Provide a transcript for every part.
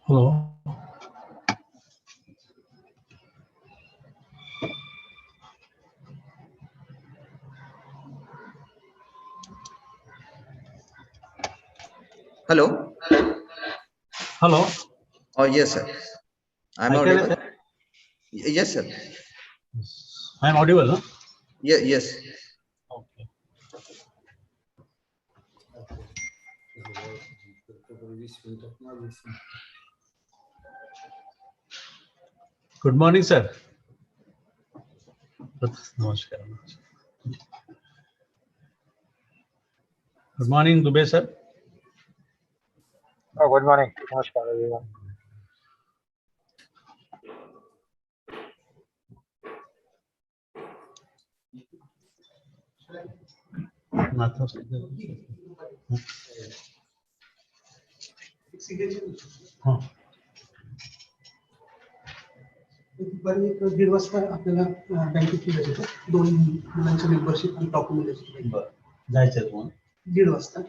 Hello. Hello. Hello. Oh, yes, sir. I'm audible. Yes, sir. I'm audible, huh? Yeah, yes. Okay. Good morning, sir. Namaskar. Good morning, Dubey sir. Oh, good morning. Namaskar, everyone. दुपारी 1:30 वाजता आपल्याला बँकेत जायचं होतं. 2 मुलांचं membership आणि documentation जायचं तुम्हाला 1:30 वाजता.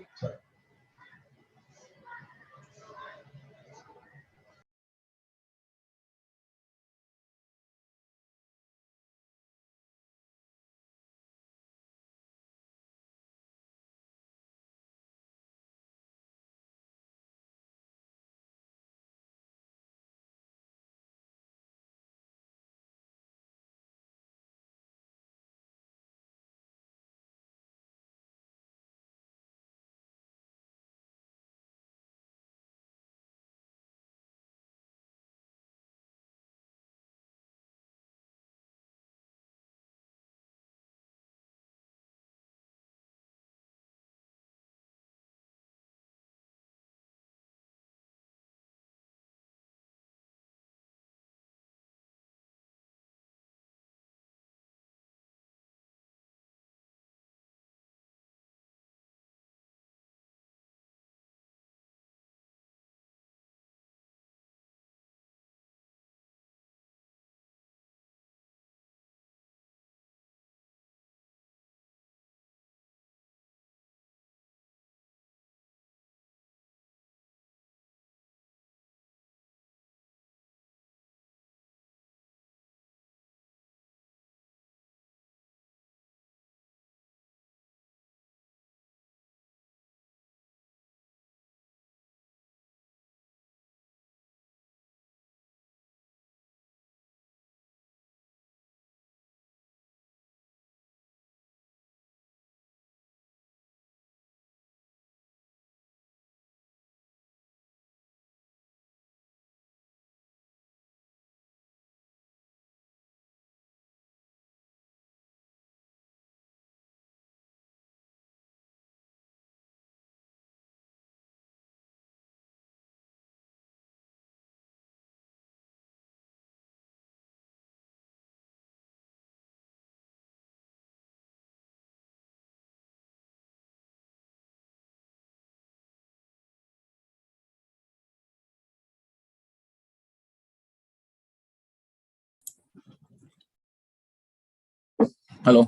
Hello.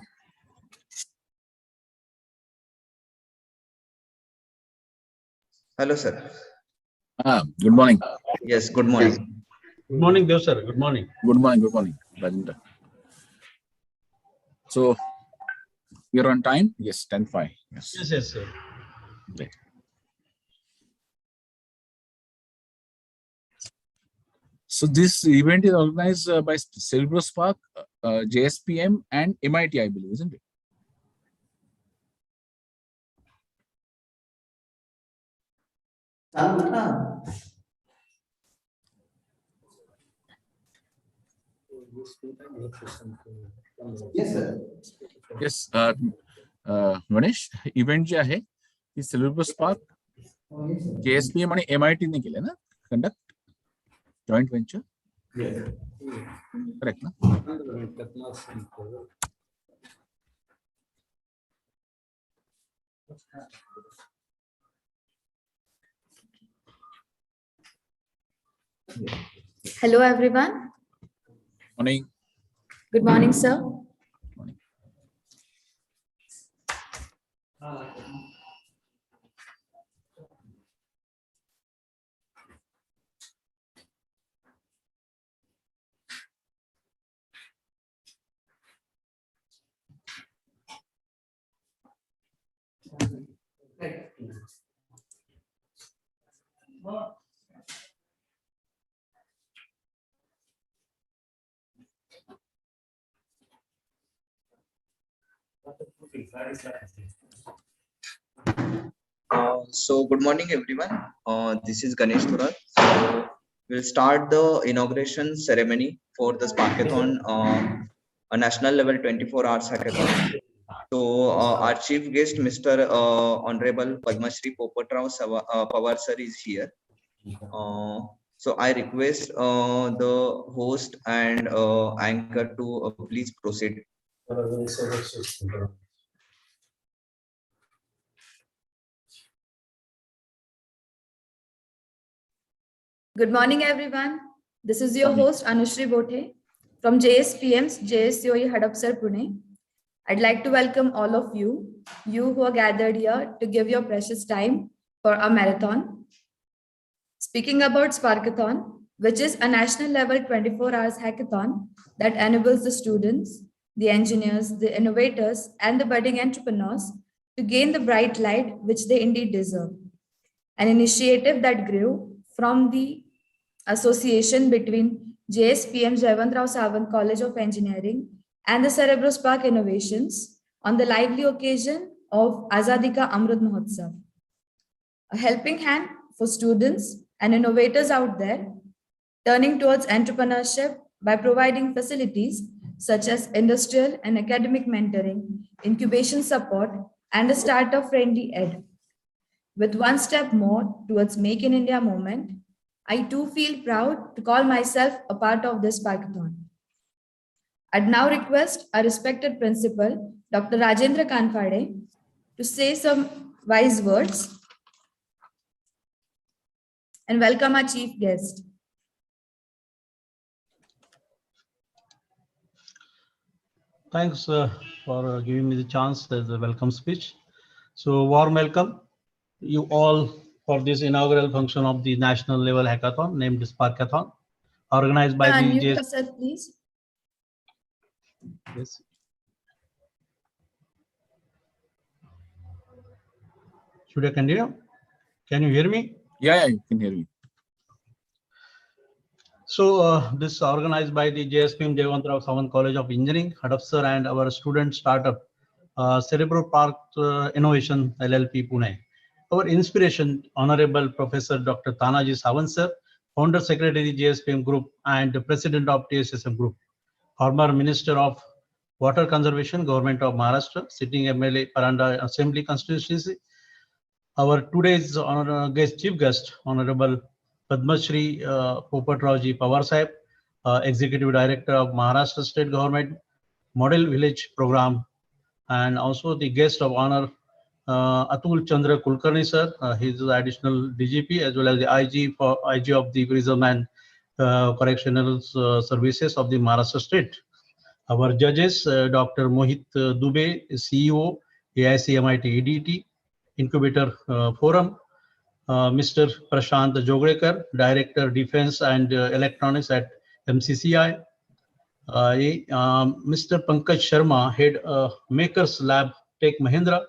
Hello, sir. Good morning. Yes, good morning. Good morning, Dev sir. Good morning. Good morning. Good morning, Rajendra. So we're on time. Yes, 10:05. Yes. Yes, sir. Great. So this event is organized by Cerebral Spark, JSPM, and MIT, I believe, isn't it? Yes, sir. Yes. Manish, event जे आहे ती Cerebral Spark, JSPM आणि MIT ने केले ना conduct joint venture. Yes. Correct ना? Hello, everyone. Morning. Good morning, sir. Morning. So good morning, everyone. This is Ganesh Thurat. So we'll start the inauguration ceremony for the Sparkathon, a national level 24 hours hackathon. So our chief guest, Mr. Honorable Padma Shri Popatrao Pawar sir is here. So I request the host and anchor to please proceed. Good morning, everyone. This is your host, Anushri Bothe from JSPM's JSCOE Hadapsar, Pune. I'd like to welcome all of you who are gathered here to give your precious time for our marathon. Speaking about Sparkathon, which is a national level 24 hours hackathon that enables the students, the engineers, the innovators, and the budding entrepreneurs to gain the bright light which they indeed deserve. An initiative that grew from the association between JSPM Jayawantrao Sawant College of Engineering and the Cerebral Spark Innovations on the lively occasion of Azadi Ka Amrit Mahotsav. A helping hand for students and innovators out there turning towards entrepreneurship by providing facilities such as industrial and academic mentoring, incubation support, and a startup-friendly ed. With one step more towards Make in India movement, I too feel proud to call myself a part of this Sparkathon. I'd now request our respected principal, Dr. Rajendra Kanfade, to say some wise words and welcome our chief guest. Thanks for giving me the chance as a welcome speech. So warm welcome you all for this inaugural function of the national level hackathon named Sparkathon, organized by the Unmute yourself, please. Yes. Should I continue? Can you hear me? Yeah, you can hear me. So this is organized by the JSPM Jayawantrao Sawant College of Engineering, Hadapsar, and our student startup, Cerebral Park Innovation LLP Pune. Our inspiration, Honorable Professor Dr. Tanaji Sawant sir, Founder Secretary JSPM Group and President of TSSM Group, former Minister of Water Conservation, Government of Maharashtra, sitting MLA Paranda Assembly Constituency. Our today's chief guest, Honorable Padma Shri Popatrao Pawar Sahib, Executive Director of Maharashtra State Government Model Village Program, and also the guest of honor, Atul Chandra Kulkarni sir. He is the additional DGP as well as the IG of the Prison and Correctional Services of the Maharashtra State. Our judges, Dr. Mohit Dubey, CEO, AICMIT EDT, Incubator Forum, Mr. Prashant Jogrekar, Director Defense and Electronics at MCCI, Mr. Pankaj Sharma, Head Makers Lab Tech Mahindra,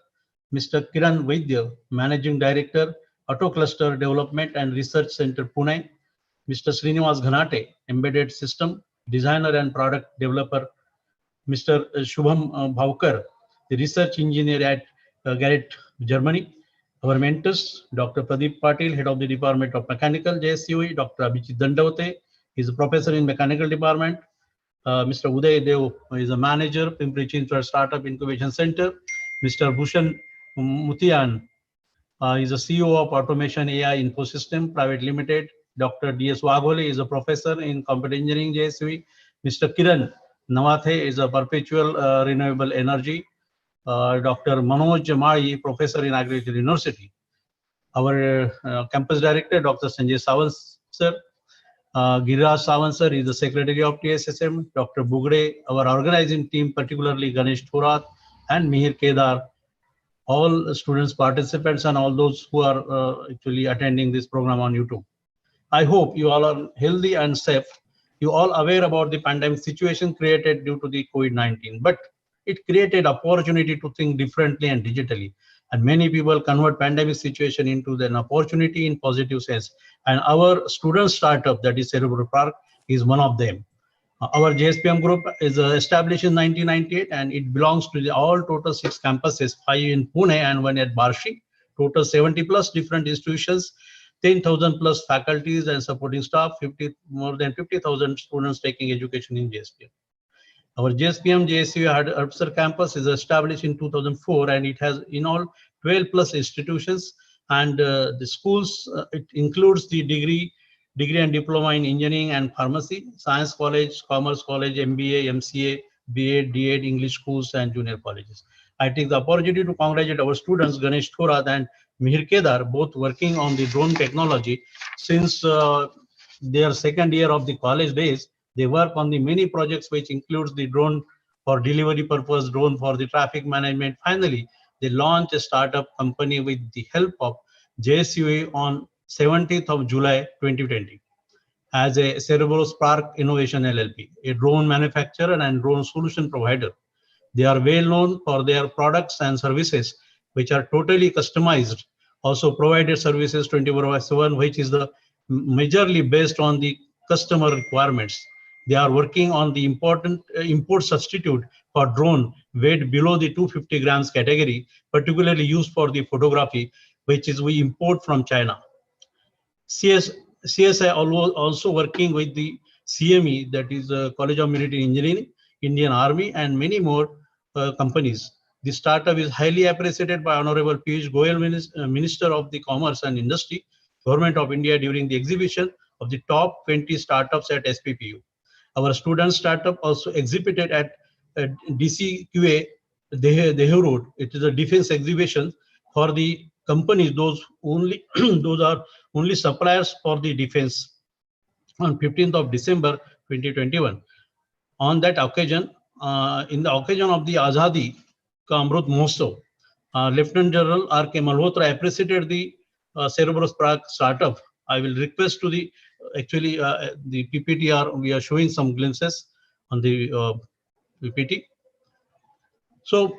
Mr. Kiran Vaidya, Managing Director, Auto Cluster Development and Research Center Pune, Mr. Srinivas Ghanate, Embedded System Designer and Product Developer, Mr. Shubham Bhavkar, the Research Engineer at Garrett, Germany. Our mentors, Dr. Pradeep Patil, Head of the Department of Mechanical, JSCOE, Dr. Abhijit Dandavate, he is a Professor in Mechanical Department, Mr. Uday Dev is a Manager, Pimpri Chinchwad Startup Incubation Center, Mr. Bhushan Mutian is a CEO of Automation AI Infosystem Private Limited, Dr. D.S. Waghole is a Professor in Computer Engineering, JSCOE, Mr. Kiran Navathe is a Perpetual Renewable Energy, Dr. Manoj Jamai, Professor in Agriculture University. Our campus director, Dr. Sanjay Sawant sir, Giriraj Sawant sir is the Secretary of TSSM, Dr. Bugde, our organizing team, particularly Ganesh Thurat and Mihir Kedar, all students, participants, and all those who are actually attending this program on YouTube. I hope you all are healthy and safe. You all aware about the pandemic situation created due to the COVID-19, but it created opportunity to think differently and digitally. And many people convert pandemic situation into an opportunity in positive sense. And our student startup, that is Cerebral Park, is one of them. Our JSPM group is established in 1998 and it belongs to the all total 6 campuses, 5 in Pune and 1 at Barshi. Total 70 plus different institutions, 10,000 plus faculties and supporting staff, more than 50,000 students taking education in JSPM. Our JSPM JSU Herbster campus is established in 2004 and it has in all 12 plus institutions and the schools, it includes the degree and diploma in engineering and pharmacy, science college, commerce college, MBA, MCA, BA, DEd, English schools and junior colleges. I take the opportunity to congratulate our students Ganesh Thorat and Mihir Kedar, both working on the drone technology since their second year of the college days. They work on the many projects which includes the drone for delivery purpose, drone for the traffic management. Finally, they launched a startup company with the help of JSUA on 17th of July 2020 as a Cerebral Spark Innovation LLP, a drone manufacturer and drone solution provider. They are well known for their products and services, which are totally customized. Also provided services 24/7, which is the majorly based on the customer requirements. They are working on the important import substitute for drone weight below the 250 grams category, particularly used for the photography, which is we import from China. CSI also working with the CME, that is College of Military Engineering, Indian Army, and many more companies. The startup is highly appreciated by Honorable Piyush Goyal, Minister of the Commerce and Industry, Government of India, during the exhibition of the top 20 startups at SPPU. Our student startup also exhibited at DCQA Dehu Road. It is a defense exhibition for the companies, those only those are only suppliers for the defense, on 15th of December 2021. On that occasion, in the occasion of the Azadi Ka Amrut Mahotsav, Lieutenant General R.K. Malhotra appreciated the Cerebral Spark startup. I will request to the the PPT we are showing some glimpses on the PPT. So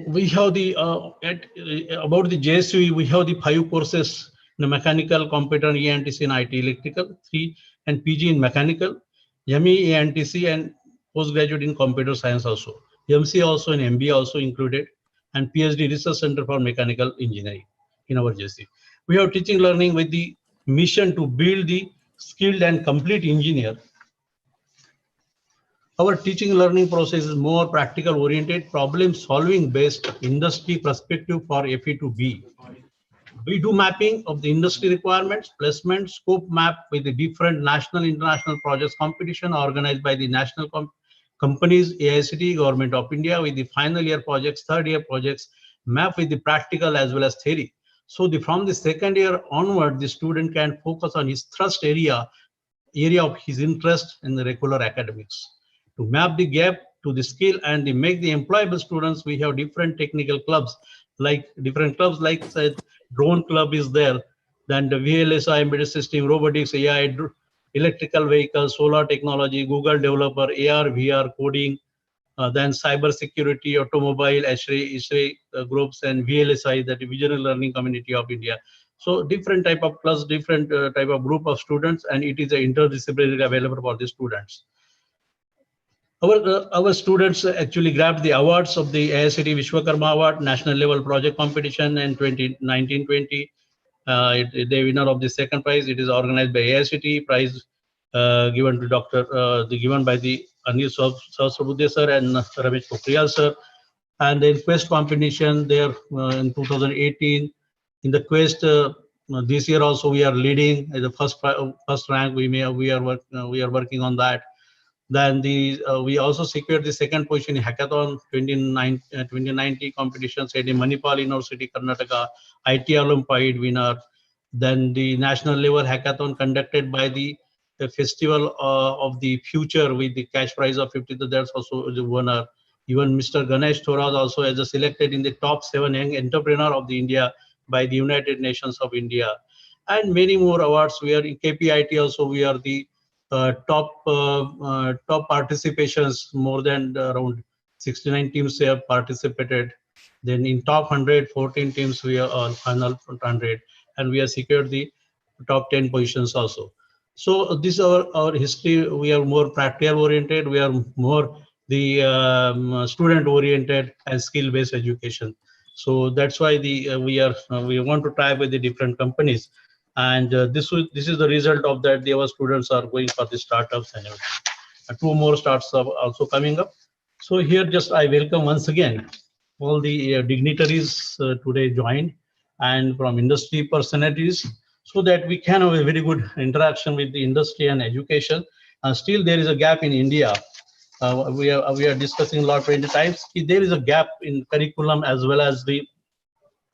we have the about the JSU, we have the 5 courses: the mechanical, computer, ENTC, and IT electrical, 3, and PG in mechanical, ME, ENTC, and postgraduate in computer science also. MC also and MBA also included, and PhD Research Center for Mechanical Engineering in our JSU. We have teaching learning with the mission to build the skilled and complete engineer. Our teaching learning process is more practical oriented, problem solving based industry perspective for FE to B. We do mapping of the industry requirements, placement, scope map with the different national, international projects competition organized by the national companies, AICT, Government of India, with the final year projects, third year projects, map with the practical as well as theory. So from the second year onward, the student can focus on his thrust area of his interest in the regular academics. To map the gap to the skill and make the employable students, we have different technical clubs, like say, drone club is there, then the VLSI, embedded system, robotics, AI, electrical vehicles, solar technology, Google developer, AR, VR, coding, then cyber security, automobile, ISRE groups, and VLSI, that Visionary Learning Community of India. So different type of plus, different type of group of students, and it is interdisciplinary available for the students. Our students actually grabbed the awards of the AICT Vishwakarma Award, national level project competition in 2019-20. The winner of the second prize. It is organized by AICT. Prize given to given by the Anil Sahasrabudhe sir and Ramesh Pokhriyal sir. And then quest competition there in 2018. In the quest this year also we are leading the first rank. We are working on that. Then we also secured the second position in Hackathon 2090 competition set in Manipal University, Karnataka, IT Olympiad winner. Then the national level hackathon conducted by the Festival of the Future with the cash prize of 50,000. That's also the winner. Even Mr. Ganesh Thorat also as selected in the top 7 young entrepreneur of the India by the United Nations of India, and many more awards. We are in KPIT also. We are the top participations. More than around 69 teams have participated. Then in top 100, 14 teams we are on final 100, and we have secured the top 10 positions also. So this is our history. We are more practical oriented. We are more the student oriented and skill based education. So that's why we want to tie with the different companies, and this is the result of that. Our students are going for the startups and everything. Two more startups are also coming up. So here just I welcome once again all the dignitaries today joined and from industry personalities so that we can have a very good interaction with the industry and education. Still there is a gap in India. We are discussing a lot many times. There is a gap in curriculum as well as the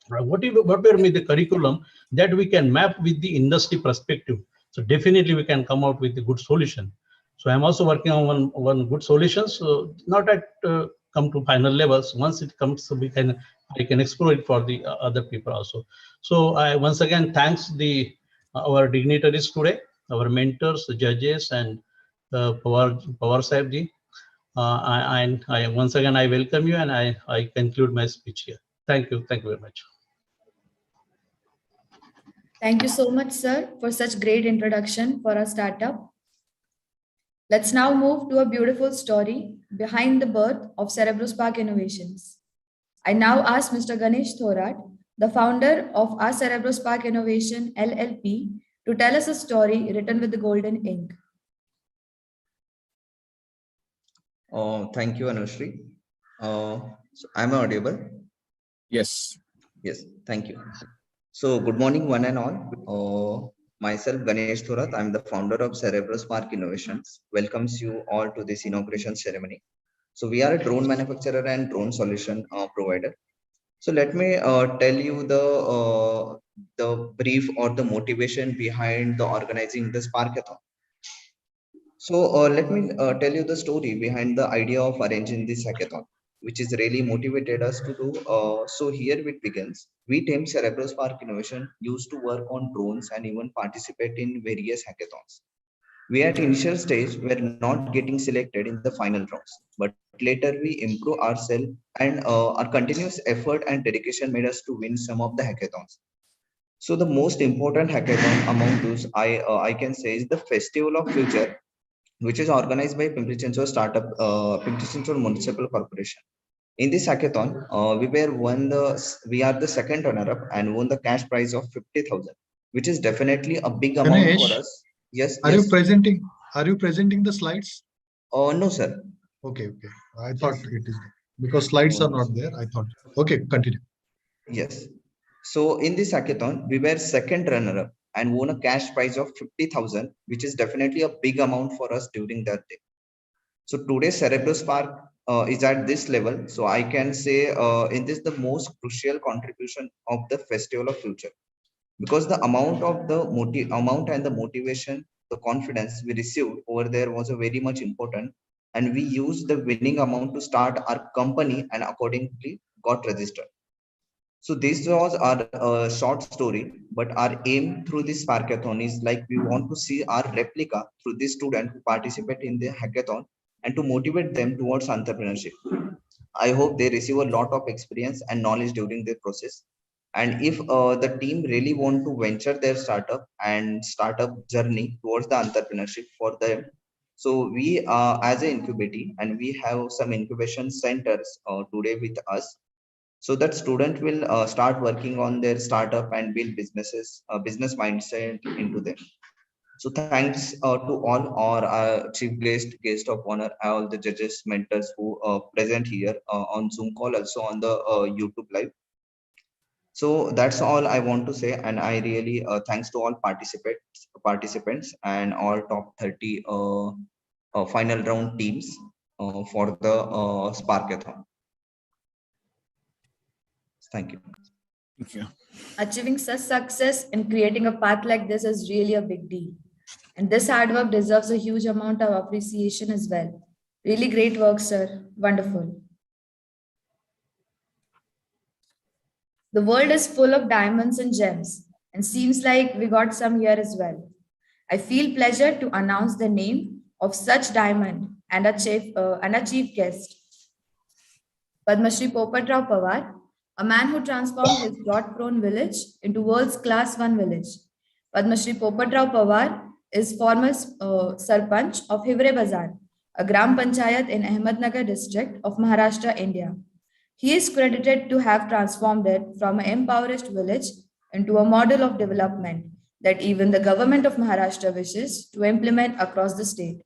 whatever be the curriculum that we can map with the industry perspective. So definitely we can come out with a good solution. So I'm also working on one good solution. So not at come to final levels. Once it comes, so I can explore it for the other people also. So I once again thanks our dignitaries today, our mentors, the judges, and Pawar Sahib ji. I once again I welcome you, and I conclude my speech here. Thank you very much. Thank you so much, sir, for such great introduction for our startup. Let's now move to a beautiful story behind the birth of Cerebral Spark Innovations. I now ask Mr. Ganesh Thorat, the founder of our Cerebral Spark Innovation LLP, to tell us a story written with the golden ink. Thank you, Anushri. So I'm audible. Yes. Yes, thank you. So good morning, one and all. Myself, Ganesh Thorat, I'm the founder of Cerebral Spark Innovations. Welcomes you all to this inauguration ceremony. So we are a drone manufacturer and drone solution provider. So let me tell you the brief or the motivation behind the organizing the Sparkathon. So let me tell you the story behind the idea of arranging this hackathon, which is really motivated us to do. So here it begins. We team Cerebral Spark Innovation used to work on drones and even participate in various hackathons. We at initial stage were not getting selected in the final rounds, but later we improve ourselves and our continuous effort and dedication made us to win some of the hackathons. So the most important hackathon among those I can say is the Festival of Future, which is organized by Pimpri Chinchwad Municipal Corporation. In this hackathon, we are the second runner-up and won the cash prize of 50,000, which is definitely a big amount Ganesh, for us. Yes. Are you presenting? Are you presenting the slides? No, sir. Okay. I thought it is because slides are not there. I thought. Okay, continue. Yes. So in this hackathon, we were second runner-up and won a cash prize of 50,000, which is definitely a big amount for us during that day. So today Cerebral Spark is at this level. So I can say in this the most crucial contribution of the Festival of Future, because the amount and the motivation, the confidence we received over there was a very much important, and we used the winning amount to start our company and accordingly got registered. So this was our short story, but our aim through this Sparkathon is like we want to see our replica through this student who participate in the hackathon and to motivate them towards entrepreneurship. I hope they receive a lot of experience and knowledge during their process. And if the team really want to venture their startup journey towards the entrepreneurship for them, so we as an incubating and we have some incubation centers today with us, so that student will start working on their startup and build business mindset into them. So thanks to all our chief guest of honor, all the judges, mentors who present here on Zoom call, also on the YouTube live. So that's all I want to say, and I really thanks to all participants and all top 30 final round teams for the Sparkathon. Thank you. Thank you. Achieving such success and creating a path like this is really a big deal. And this hard work deserves a huge amount of appreciation as well. Really great work, sir. Wonderful. The world is full of diamonds and gems, and seems like we got some here as well. I feel pleasure to announce the name of such diamond and a chief guest. Padma Shri Popatrao Pawar, a man who transformed his drought-prone village into world's class one village. Padma Shri Popatrao Pawar is former Sarpanch of Hivre Bazar, a Gram Panchayat in Ahmednagar district of Maharashtra, India. He is credited to have transformed it from an impoverished village into a model of development that even the government of Maharashtra wishes to implement across the state.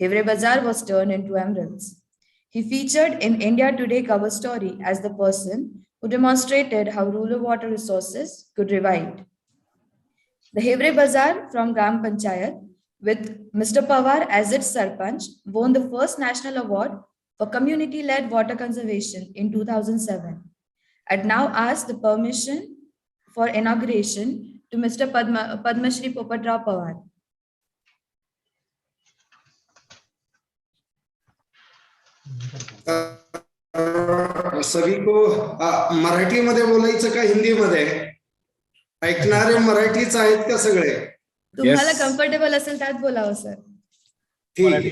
Hivre Bazar was turned into emeralds. He featured in India Today cover story as the person who demonstrated how rural water resources could revive. The Hivre Bazar from Gram Panchayat, with Mr. Pawar as its Sarpanch, won the first national award for community-led water conservation in 2007. I'd now ask the permission for inauguration to Mr. Padmashri Popatrao Pawar. सभी को मराठीमध्ये बोलायचं का हिंदीमध्ये? ऐकणारे मराठीच आहेत का सगळे? तुम्हाला कम्फर्टेबल असेल त्यात बोलावं सर. ठीक आहे.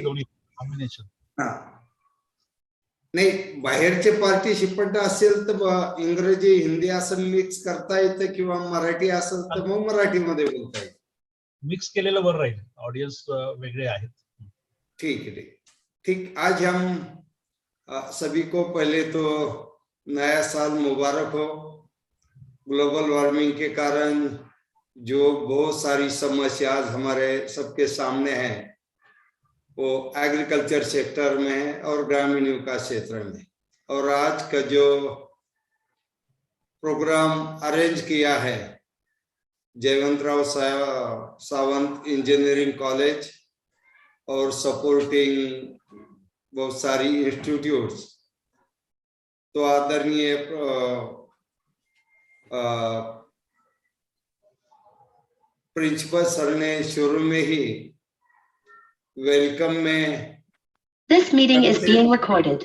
नाही, बाहेरचे पार्टिसिपंट असेल तर इंग्रजी हिंदी असं मिक्स करता येतं किंवा मराठी असेल तर मग मराठीमध्ये बोलता येतं. मिक्स केलेलं बरं राहील, ऑडियन्स वेगळे आहेत. ठीक है, ठीक. आज हम सभी को पहले तो नया साल मुबारक हो. ग्लोबल वार्मिंग के कारण जो बहुत सारी समस्या आज हमारे सबके सामने हैं वो एग्रीकल्चर सेक्टर में है और ग्रामीण विकास क्षेत्र में. और आज का जो प्रोग्राम अरेंज किया है जयवंतराव सावंत इंजीनियरिंग कॉलेज और सपोर्टिंग बहुत सारी इंस्टीट्यूट्स, तो आदरणीय प्रिंसिपल सर ने शुरू में ही वेलकम में This meeting is being recorded.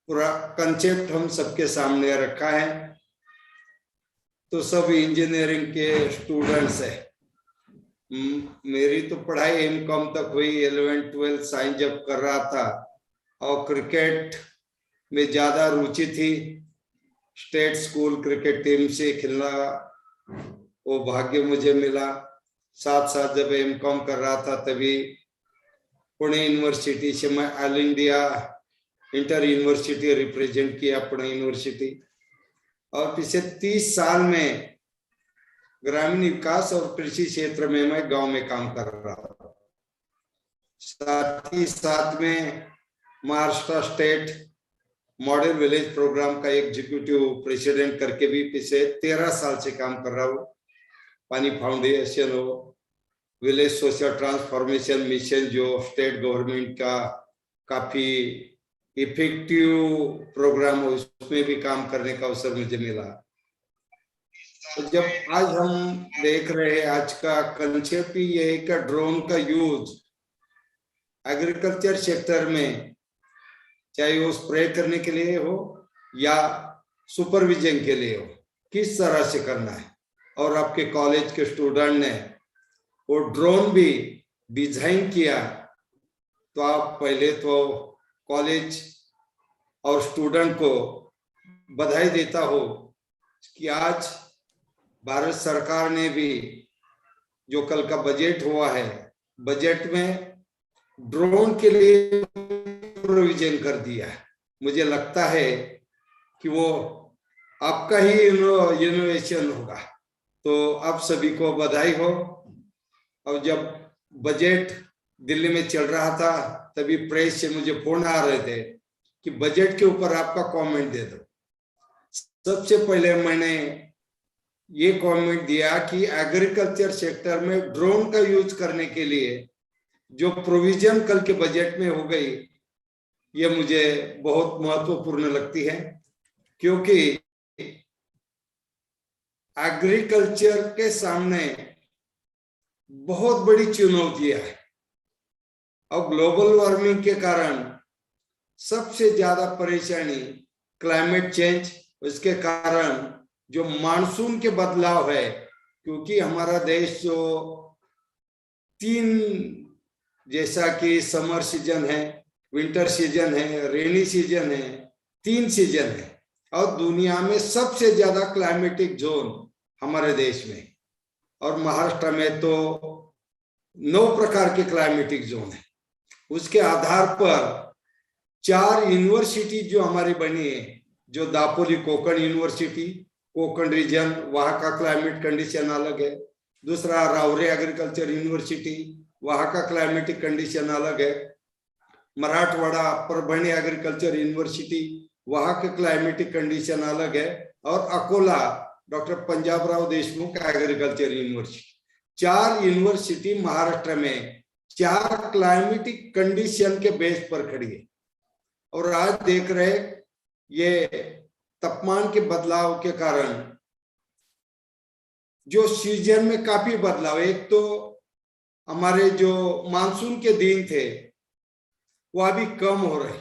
पूरा कंसेप्ट हम सबके सामने रखा है. तो सब इंजीनियरिंग के स्टूडेंट्स है. मेरी तो पढ़ाई एमकॉम तक हुई. 11th 12th साइंस जब कर रहा था और क्रिकेट में ज्यादा रुचि थी. स्टेट स्कूल क्रिकेट टीम से खेलना वो भाग्य मुझे मिला. साथ साथ जब एमकॉम कर रहा था तभी पुणे यूनिवर्सिटी से मैं all India inter university represent किया, पुणे यूनिवर्सिटी. और पिछले 30 साल में ग्रामीण विकास और कृषि क्षेत्र में मैं गांव में काम कर रहा था. साथ ही साथ में Maharashtra state model village programme का एग्जीक्यूटिव प्रेसिडेंट करके भी पिछले 13 साल से काम कर रहा हूँ. पानी फाउंडेशन हो, विलेज सोशल ट्रांसफॉर्मेशन मिशन जो स्टेट गवर्नमेंट का काफी इफेक्टिव प्रोग्राम हो, उसमें भी काम करने का अवसर मुझे मिला. तो जब आज हम देख रहे हैं, आज का कंसेप्ट ही ये है कि ड्रोन का यूज एग्रीकल्चर सेक्टर में, चाहे वो स्प्रे करने के लिए हो या सुपरविजन के लिए हो, किस तरह से करना है. और आपके कॉलेज के स्टूडेंट ने वो ड्रोन भी डिजाइन किया. तो आप पहले तो कॉलेज और स्टूडेंट को बधाई देता हो कि आज भारत सरकार ने भी जो कल का बजट हुआ है, बजट में ड्रोन के लिए प्रोविजन कर दिया है. मुझे लगता है कि वो आपका ही इनोवेशन होगा. तो आप सभी को बधाई हो. और जब बजट दिल्ली में चल रहा था तभी प्रेस से मुझे फोन आ रहे थे कि बजट के ऊपर आपका कमेंट दे दो. सबसे पहले मैंने ये कमेंट दिया कि एग्रीकल्चर सेक्टर में ड्रोन का यूज करने के लिए जो प्रोविजन कल के बजट में हो गई, ये मुझे बहुत महत्वपूर्ण लगती है. क्योंकि एग्रीकल्चर के सामने बहुत बड़ी चुनौतियां है. और ग्लोबल वार्मिंग के कारण सबसे ज्यादा परेशानी क्लाइमेट चेंज, उसके कारण जो मानसून के बदलाव है. क्योंकि हमारा देश जो 3 जैसा कि समर सीजन है, विंटर सीजन है, रेनी सीजन है, 3 सीजन है. और दुनिया में सबसे ज्यादा क्लाइमेटिक जोन हमारे देश में. और महाराष्ट्र में तो 9 प्रकार के क्लाइमेटिक जोन है। उसके आधार पर 4 यूनिवर्सिटी जो हमारी बनी है, जो दापोली कोकण यूनिवर्सिटी, कोकण रीजन, वहां का क्लाइमेट कंडीशन अलग है। दूसरा रावरे एग्रीकल्चर यूनिवर्सिटी, वहां का क्लाइमेटिक कंडीशन अलग है। मराठवाड़ा परभणी एग्रीकल्चर यूनिवर्सिटी, वहां के क्लाइमेटिक कंडीशन अलग है। और Akola doctor Panjabrao Deshmukh agriculture university, 4 university Maharashtra में 4 क्लाइमेटिक कंडीशन के बेस पर खड़ी है। और आज देख रहे ये तापमान के बदलाव के कारण जो सीजन में काफी बदलाव, एक तो हमारे जो मानसून के दिन थे वो अभी कम हो रहे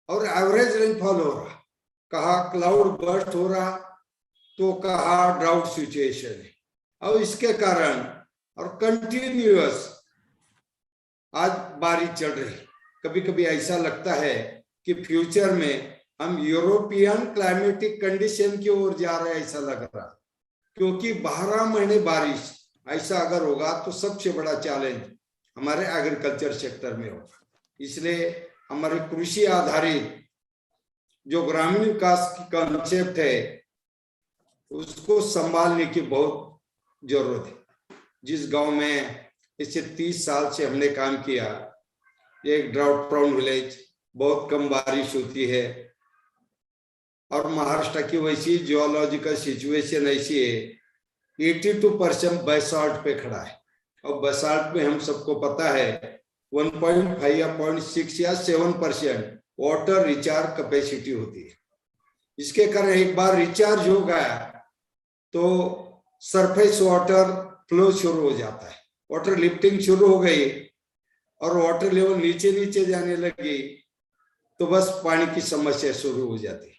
और एवरेज रेनफॉल हो रहा, कहा क्लाउड बर्स्ट हो रहा तो कहा ड्राउट सिचुएशन है। और इसके कारण और कंटिन्यूअस आज बारिश चल रही। कभी कभी ऐसा लगता है कि फ्यूचर में हम यूरोपियन क्लाइमेटिक कंडीशन की ओर जा रहे हैं, ऐसा लग रहा, क्योंकि 12 महीने बारिश ऐसा अगर होगा तो सबसे बड़ा चैलेंज हमारे एग्रीकल्चर सेक्टर में होगा। इसलिए हमारे कृषि आधारित जो ग्रामीण विकास की कॉन्सेप्ट है उसको संभालने की बहुत जरूरत है। जिस गांव में पिछले 30 साल से हमने काम किया, एक ड्राउट प्रोन विलेज, बहुत कम बारिश होती है और महाराष्ट्र की वैसी जियोलॉजिकल सिचुएशन ऐसी है, 82% बेसाल्ट पे खड़ा है। और बेसाल्ट में हम सबको पता है 1.5 या 0.6 या 7% वाटर रिचार्ज कैपेसिटी होती है। इसके कारण एक बार रिचार्ज हो गया तो सरफेस वाटर फ्लो शुरू हो जाता है, वाटर लिफ्टिंग शुरू हो गई और वाटर लेवल नीचे नीचे जाने लगी तो बस पानी की समस्या शुरू हो जाती है।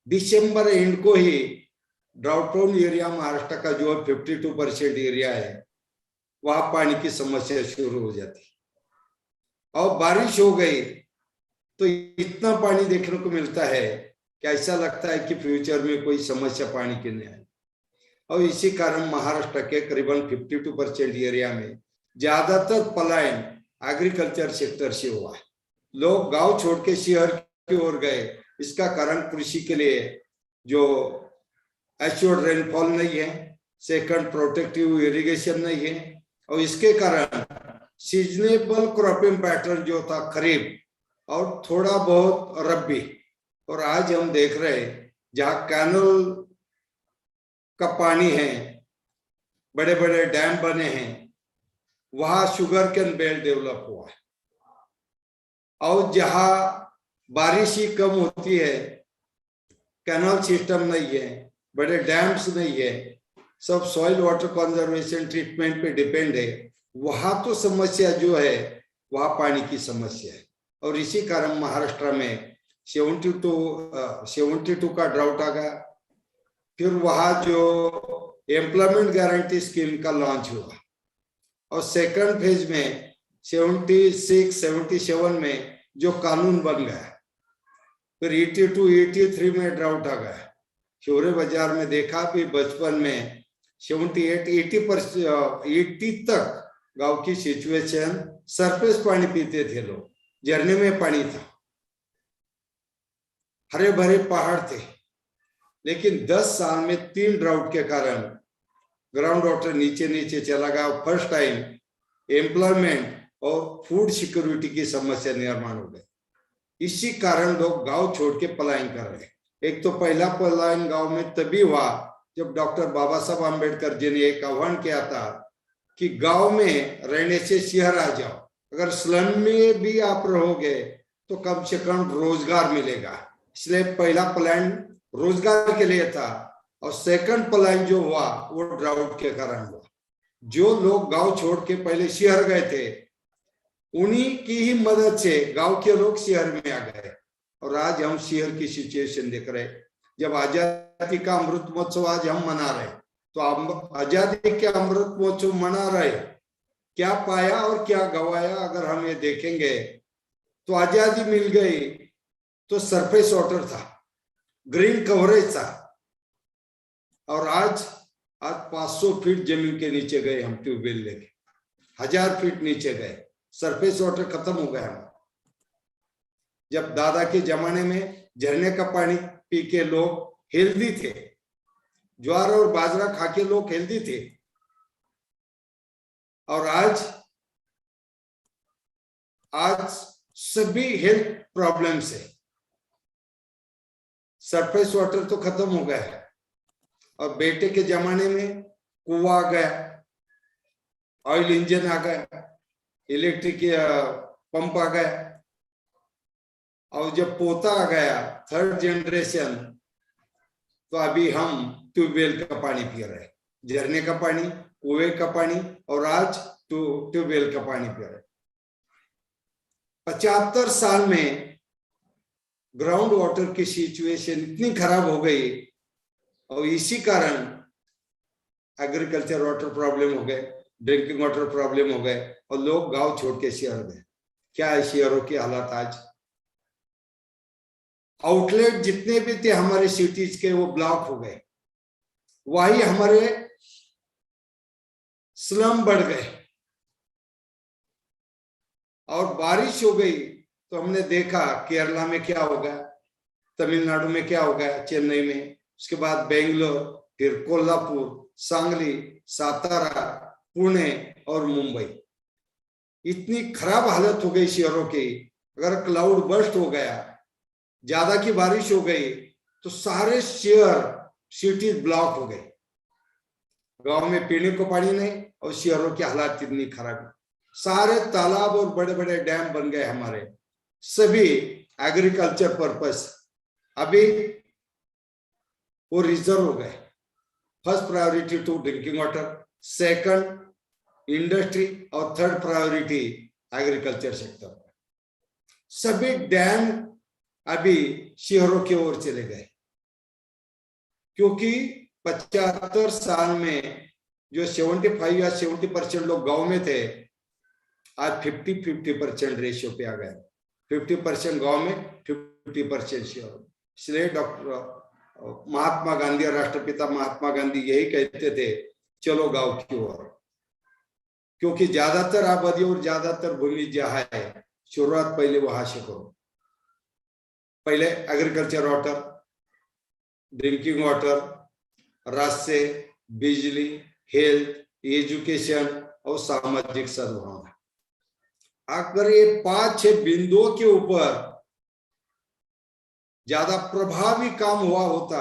दिसंबर एंड को ही ड्राउट प्रोन एरिया महाराष्ट्र का जो 52% एरिया है वहां पानी की समस्या शुरू हो जाती है। और बारिश हो गई तो इतना पानी देखने को मिलता है कि ऐसा लगता है कि फ्यूचर में कोई समस्या पानी की नहीं आए। और इसी कारण महाराष्ट्र के करीबन 52% एरिया में ज्यादातर पलायन एग्रीकल्चर सेक्टर से हुआ है। लोग गांव छोड़ के शहर की ओर गए। इसका कारण कृषि के लिए जो एश्योर्ड रेनफॉल नहीं है, सेकंड प्रोटेक्टिव इरिगेशन नहीं है, और इसके कारण सीजनेबल क्रॉपिंग पैटर्न जो था खरीफ और थोड़ा बहुत रब्बी। और आज हम देख रहे हैं जहां कैनल का पानी है, बड़े बड़े डैम बने हैं, वहां शुगर कैन बेल्ट डेवलप हुआ है। और जहां बारिश ही कम होती है, कैनल सिस्टम नहीं है, बड़े डैम्स नहीं है, सब सॉइल वाटर कंजर्वेशन ट्रीटमेंट पे डिपेंड है, वहां तो समस्या जो है वहां पानी की समस्या है। और इसी कारण महाराष्ट्र में 72 का ड्राउट आ गया। फिर वहां जो एम्प्लॉयमेंट गारंटी स्कीम का लॉन्च हुआ और सेकंड फेज में 76-77 में जो कानून बन गया, फिर 82-83 में ड्राउट आ गया। शोरे बाजार में देखा भी बचपन में 78-80 तक गांव की सिचुएशन, सरफेस पानी पीते थे लोग, झरने में पानी था, हरे भरे पहाड़ थे। लेकिन 10 साल में 3 ड्राउट के कारण ग्राउंड वाटर नीचे नीचे चला गया। फर्स्ट टाइम एम्प्लॉयमेंट और फूड सिक्योरिटी की समस्या निर्माण हो गई। इसी कारण लोग गांव छोड़ के पलायन कर रहे हैं। एक तो पहला पलायन गांव में तभी हुआ जब डॉक्टर बाबा साहब आम्बेडकर जी ने एक आह्वान किया था कि गांव में रहने से शहर आ जाओ, अगर स्लम में भी आप रहोगे तो कम से कम रोजगार मिलेगा। इसलिए पहला पलायन रोजगार के लिए था और सेकंड पलायन जो हुआ वो ड्राउट के कारण हुआ। जो लोग गांव छोड़ के पहले शहर गए थे, उन्हीं की ही मदद से गांव के लोग शहर में आ गए। और आज हम शहर की सिचुएशन देख रहे हैं। जब आजादी का अमृत महोत्सव आज हम मना रहे, तो आजादी के अमृत महोत्सव मना रहे, क्या पाया और क्या गवाया अगर हम ये देखेंगे तो आजादी मिल गई तो सरफेस वाटर था, ग्रीन कवरेज था, और आज 500 फीट जमीन के नीचे गए हम ट्यूबवेल लेके। 1000 फीट नीचे गए, सरफेस वाटर खत्म हो गया। जब दादा के जमाने में झरने का पानी पी के लोग हेल्दी थे, ज्वार और बाजरा खा के लोग हेल्दी थे, और आज सभी हेल्थ प्रॉब्लम्स है। सरफेस वाटर तो खत्म हो गया है, और बेटे के जमाने में कुआं आ गया, ऑयल इंजन आ गया, इलेक्ट्रिक पंप आ गया, और जब पोता आ गया 3rd जनरेशन, तो अभी हम ट्यूबवेल का पानी पी रहे हैं, झरने का पानी, कुएं का पानी, और आज ट्यूबवेल का पानी पी रहे हैं। 75 साल में ग्राउंड वाटर की सिचुएशन इतनी खराब हो गई, और इसी कारण एग्रीकल्चर वाटर प्रॉब्लम हो गए, ड्रिंकिंग वाटर प्रॉब्लम हो गए, और लोग गांव छोड़ के शहर गए। क्या है शहरों की हालत आज? आउटलेट जितने भी थे हमारे सिटीज के, वो ब्लॉक हो गए। वही हमारे स्लम बढ़ गए, और बारिश हो गई तो हमने देखा केरला में क्या हो गया, तमिलनाडु में क्या हो गया, चेन्नई में, उसके बाद बेंगलोर, फिर कोल्हापुर, सांगली, सातारा, पुणे और मुंबई। इतनी खराब हालत हो गई शहरों की। अगर क्लाउड बर्स्ट हो गया, ज्यादा की बारिश हो गई, तो सारे शहर सिटीज ब्लॉक हो गए। गांव में पीने को पानी नहीं, और शहरों की हालत इतनी खराब। सारे तालाब और बड़े बड़े डैम बन गए हमारे, सभी एग्रीकल्चर पर्पस। अभी वो रिजर्व हो गए। First priority to drinking water, second industry, और 3rd प्रायोरिटी एग्रीकल्चर सेक्टर। सभी डैम अभी शहरों की ओर चले गए, क्योंकि 75 साल में जो 75 या 70% लोग गांव में थे, आज 50-50% रेशियो पे आ गए। 50% गांव में, 50% शहर। इसलिए डॉक्टर महात्मा गांधी, राष्ट्रपिता महात्मा गांधी यही कहते थे, चलो गांव की ओर, क्योंकि ज्यादातर आबादी और ज्यादातर भूमि जहाँ है, शुरुआत पहले वहां से करो। पहले एग्रीकल्चर वाटर, ड्रिंकिंग वाटर, रास्ते, बिजली, हेल्थ, एजुकेशन और सामाजिक सद्भावना। अगर ये 5-6 बिंदुओं के ऊपर ज्यादा प्रभावी काम हुआ होता,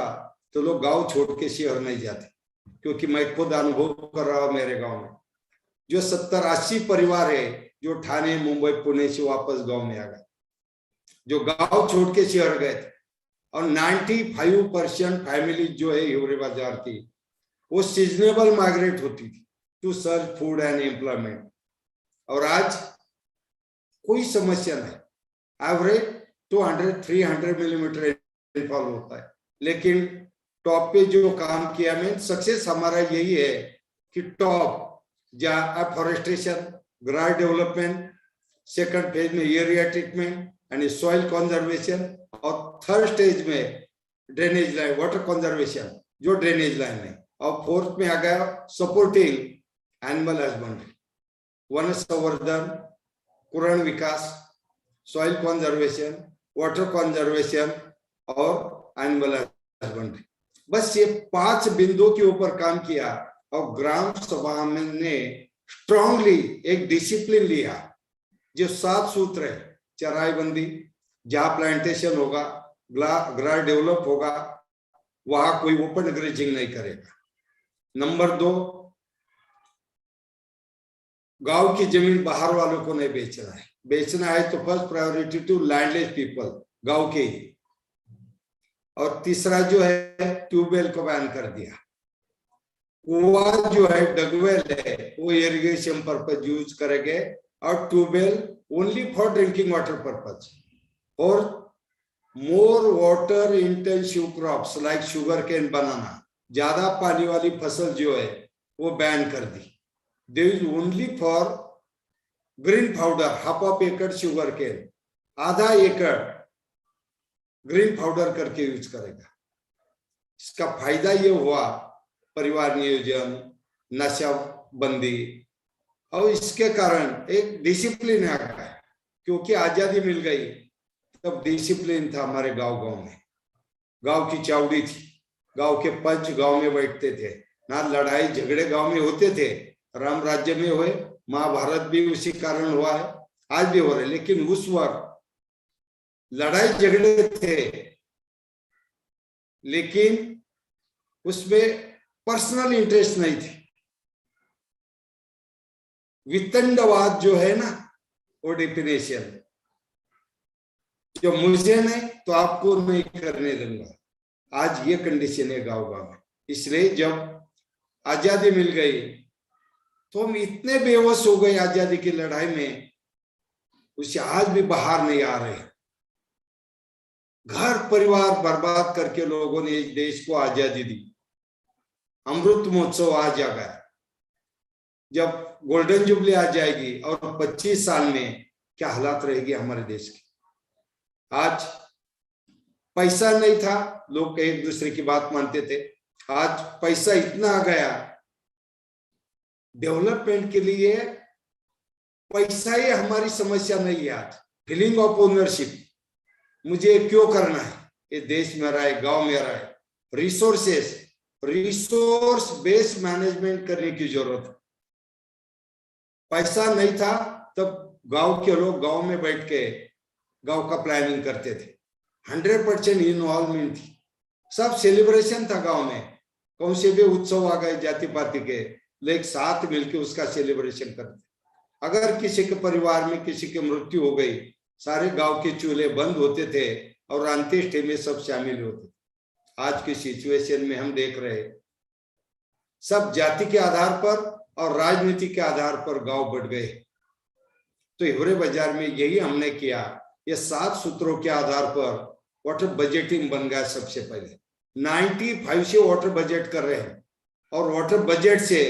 तो लोग गांव छोड़ के शहर नहीं जाते। क्योंकि मैं खुद अनुभव कर रहा हूं, मेरे गांव में जो 70-80 परिवार है, जो ठाणे, मुंबई, पुणे से वापस गांव में आ गए, जो गांव छोड़ के शहर गए थे। और 95% फैमिली जो है हिवरे बाजार की, वो सीजनेबल माइग्रेट होती थी to search food and employment. और आज कोई समस्या नहीं, एवरेज 200-300 मिलीमीटर रेनफॉल होता है। लेकिन टॉप पे जो काम किया, में सक्सेस हमारा यही है कि टॉप जहाँ forestation, grass development, second phase में area treatment and soil conservation, और 3rd स्टेज में ड्रेनेज लाइन, वाटर कंजर्वेशन, जो ड्रेनेज लाइन है, और 4th में आ गया सपोर्टिंग एनिमल हस्बेंड्री, वन संवर्धन, कुरण विकास, सॉइल कंजर्वेशन, वाटर कंजर्वेशन और एनिमल हस्बेंड्री। बस ये 5 बिंदुओं के ऊपर काम किया, और ग्राम सभा ने स्ट्रांगली एक डिसिप्लिन लिया, जो 7 सूत्र है। चराई बंदी, जहां प्लांटेशन होगा, ग्रास डेवलप होगा, वहां कोई ओपन ग्रेजिंग नहीं करेगा। नंबर 2, गांव की जमीन बाहर वालों को नहीं बेचना है। बेचना है तो first priority to landless people, गांव के ही। और तीसरा जो है, ट्यूबवेल को बैन कर दिया। कुआं जो है, डगवेल है, वो इरिगेशन पर्पज यूज करेंगे, और tubewell only for drinking water purpose. और more water intensive crops like sugar cane, banana, ज्यादा पानी वाली फसल जो है वो बैन कर दी। There is only for green powder, half of एकड़ शुगर केन, आधा एकड़ ग्रीन पाउडर करके यूज करेगा। इसका फायदा ये हुआ, परिवार नियोजन, नशा बंदी, और इसके कारण एक डिसिप्लिन आ गया, क्योंकि आजादी मिल गई तब डिसिप्लिन था हमारे गांव में। गांव की चावड़ी थी, गांव के पंच गांव में बैठते थे ना, लड़ाई झगड़े गांव में होते थे। राम राज्य में हुए, महाभारत भी उसी कारण हुआ है, आज भी हो रहे। लेकिन उस वक्त लड़ाई झगड़े थे, लेकिन उसमें पर्सनल इंटरेस्ट नहीं थे। वितंडवाद जो है ना, वो डिफिनेशन जो मुझे नहीं तो आपको नहीं करने दूंगा, आज ये कंडीशन है गांव में। इसलिए जब आजादी मिल गई तो हम इतने बेहोश हो गए आजादी की लड़ाई में, उससे आज भी बाहर नहीं आ रहे। घर परिवार बर्बाद करके लोगों ने इस देश को आजादी दी। अमृत महोत्सव आज आ गया, जब गोल्डन जुबली आ जाएगी और 25 साल में क्या हालात रहेगी हमारे देश की। आज पैसा नहीं था, लोग एक दूसरे की बात मानते थे। आज पैसा इतना आ गया, डेवलपमेंट के लिए पैसा ही हमारी समस्या नहीं है। आज फीलिंग ऑफ ओनरशिप, मुझे क्यों करना है, ये देश मेरा है, गांव मेरा है। रिसोर्सेस, रिसोर्स बेस्ड मैनेजमेंट करने की जरूरत है। पैसा नहीं था तब गांव के लोग गांव में बैठ के गांव का प्लानिंग करते थे। 100% इन्वॉल्वमेंट थी, सब सेलिब्रेशन था गांव में। कौन से भी उत्सव आ गए जाति पाति के, लेकिन साथ मिलके उसका सेलिब्रेशन करते। अगर किसी के परिवार में किसी की मृत्यु हो गई, सारे गांव के चूल्हे बंद होते थे और अंत्येष्टि में सब शामिल होते थे। आज की सिचुएशन में हम देख रहे हैं, सब जाति के आधार पर और राजनीति के आधार पर गांव बढ़ गए। तो हिवरे बाजार में यही हमने किया। ये 7 सूत्रों के आधार पर वाटर बजटिंग बन गया। सबसे पहले 95 से वाटर बजट कर रहे हैं, और वाटर बजट से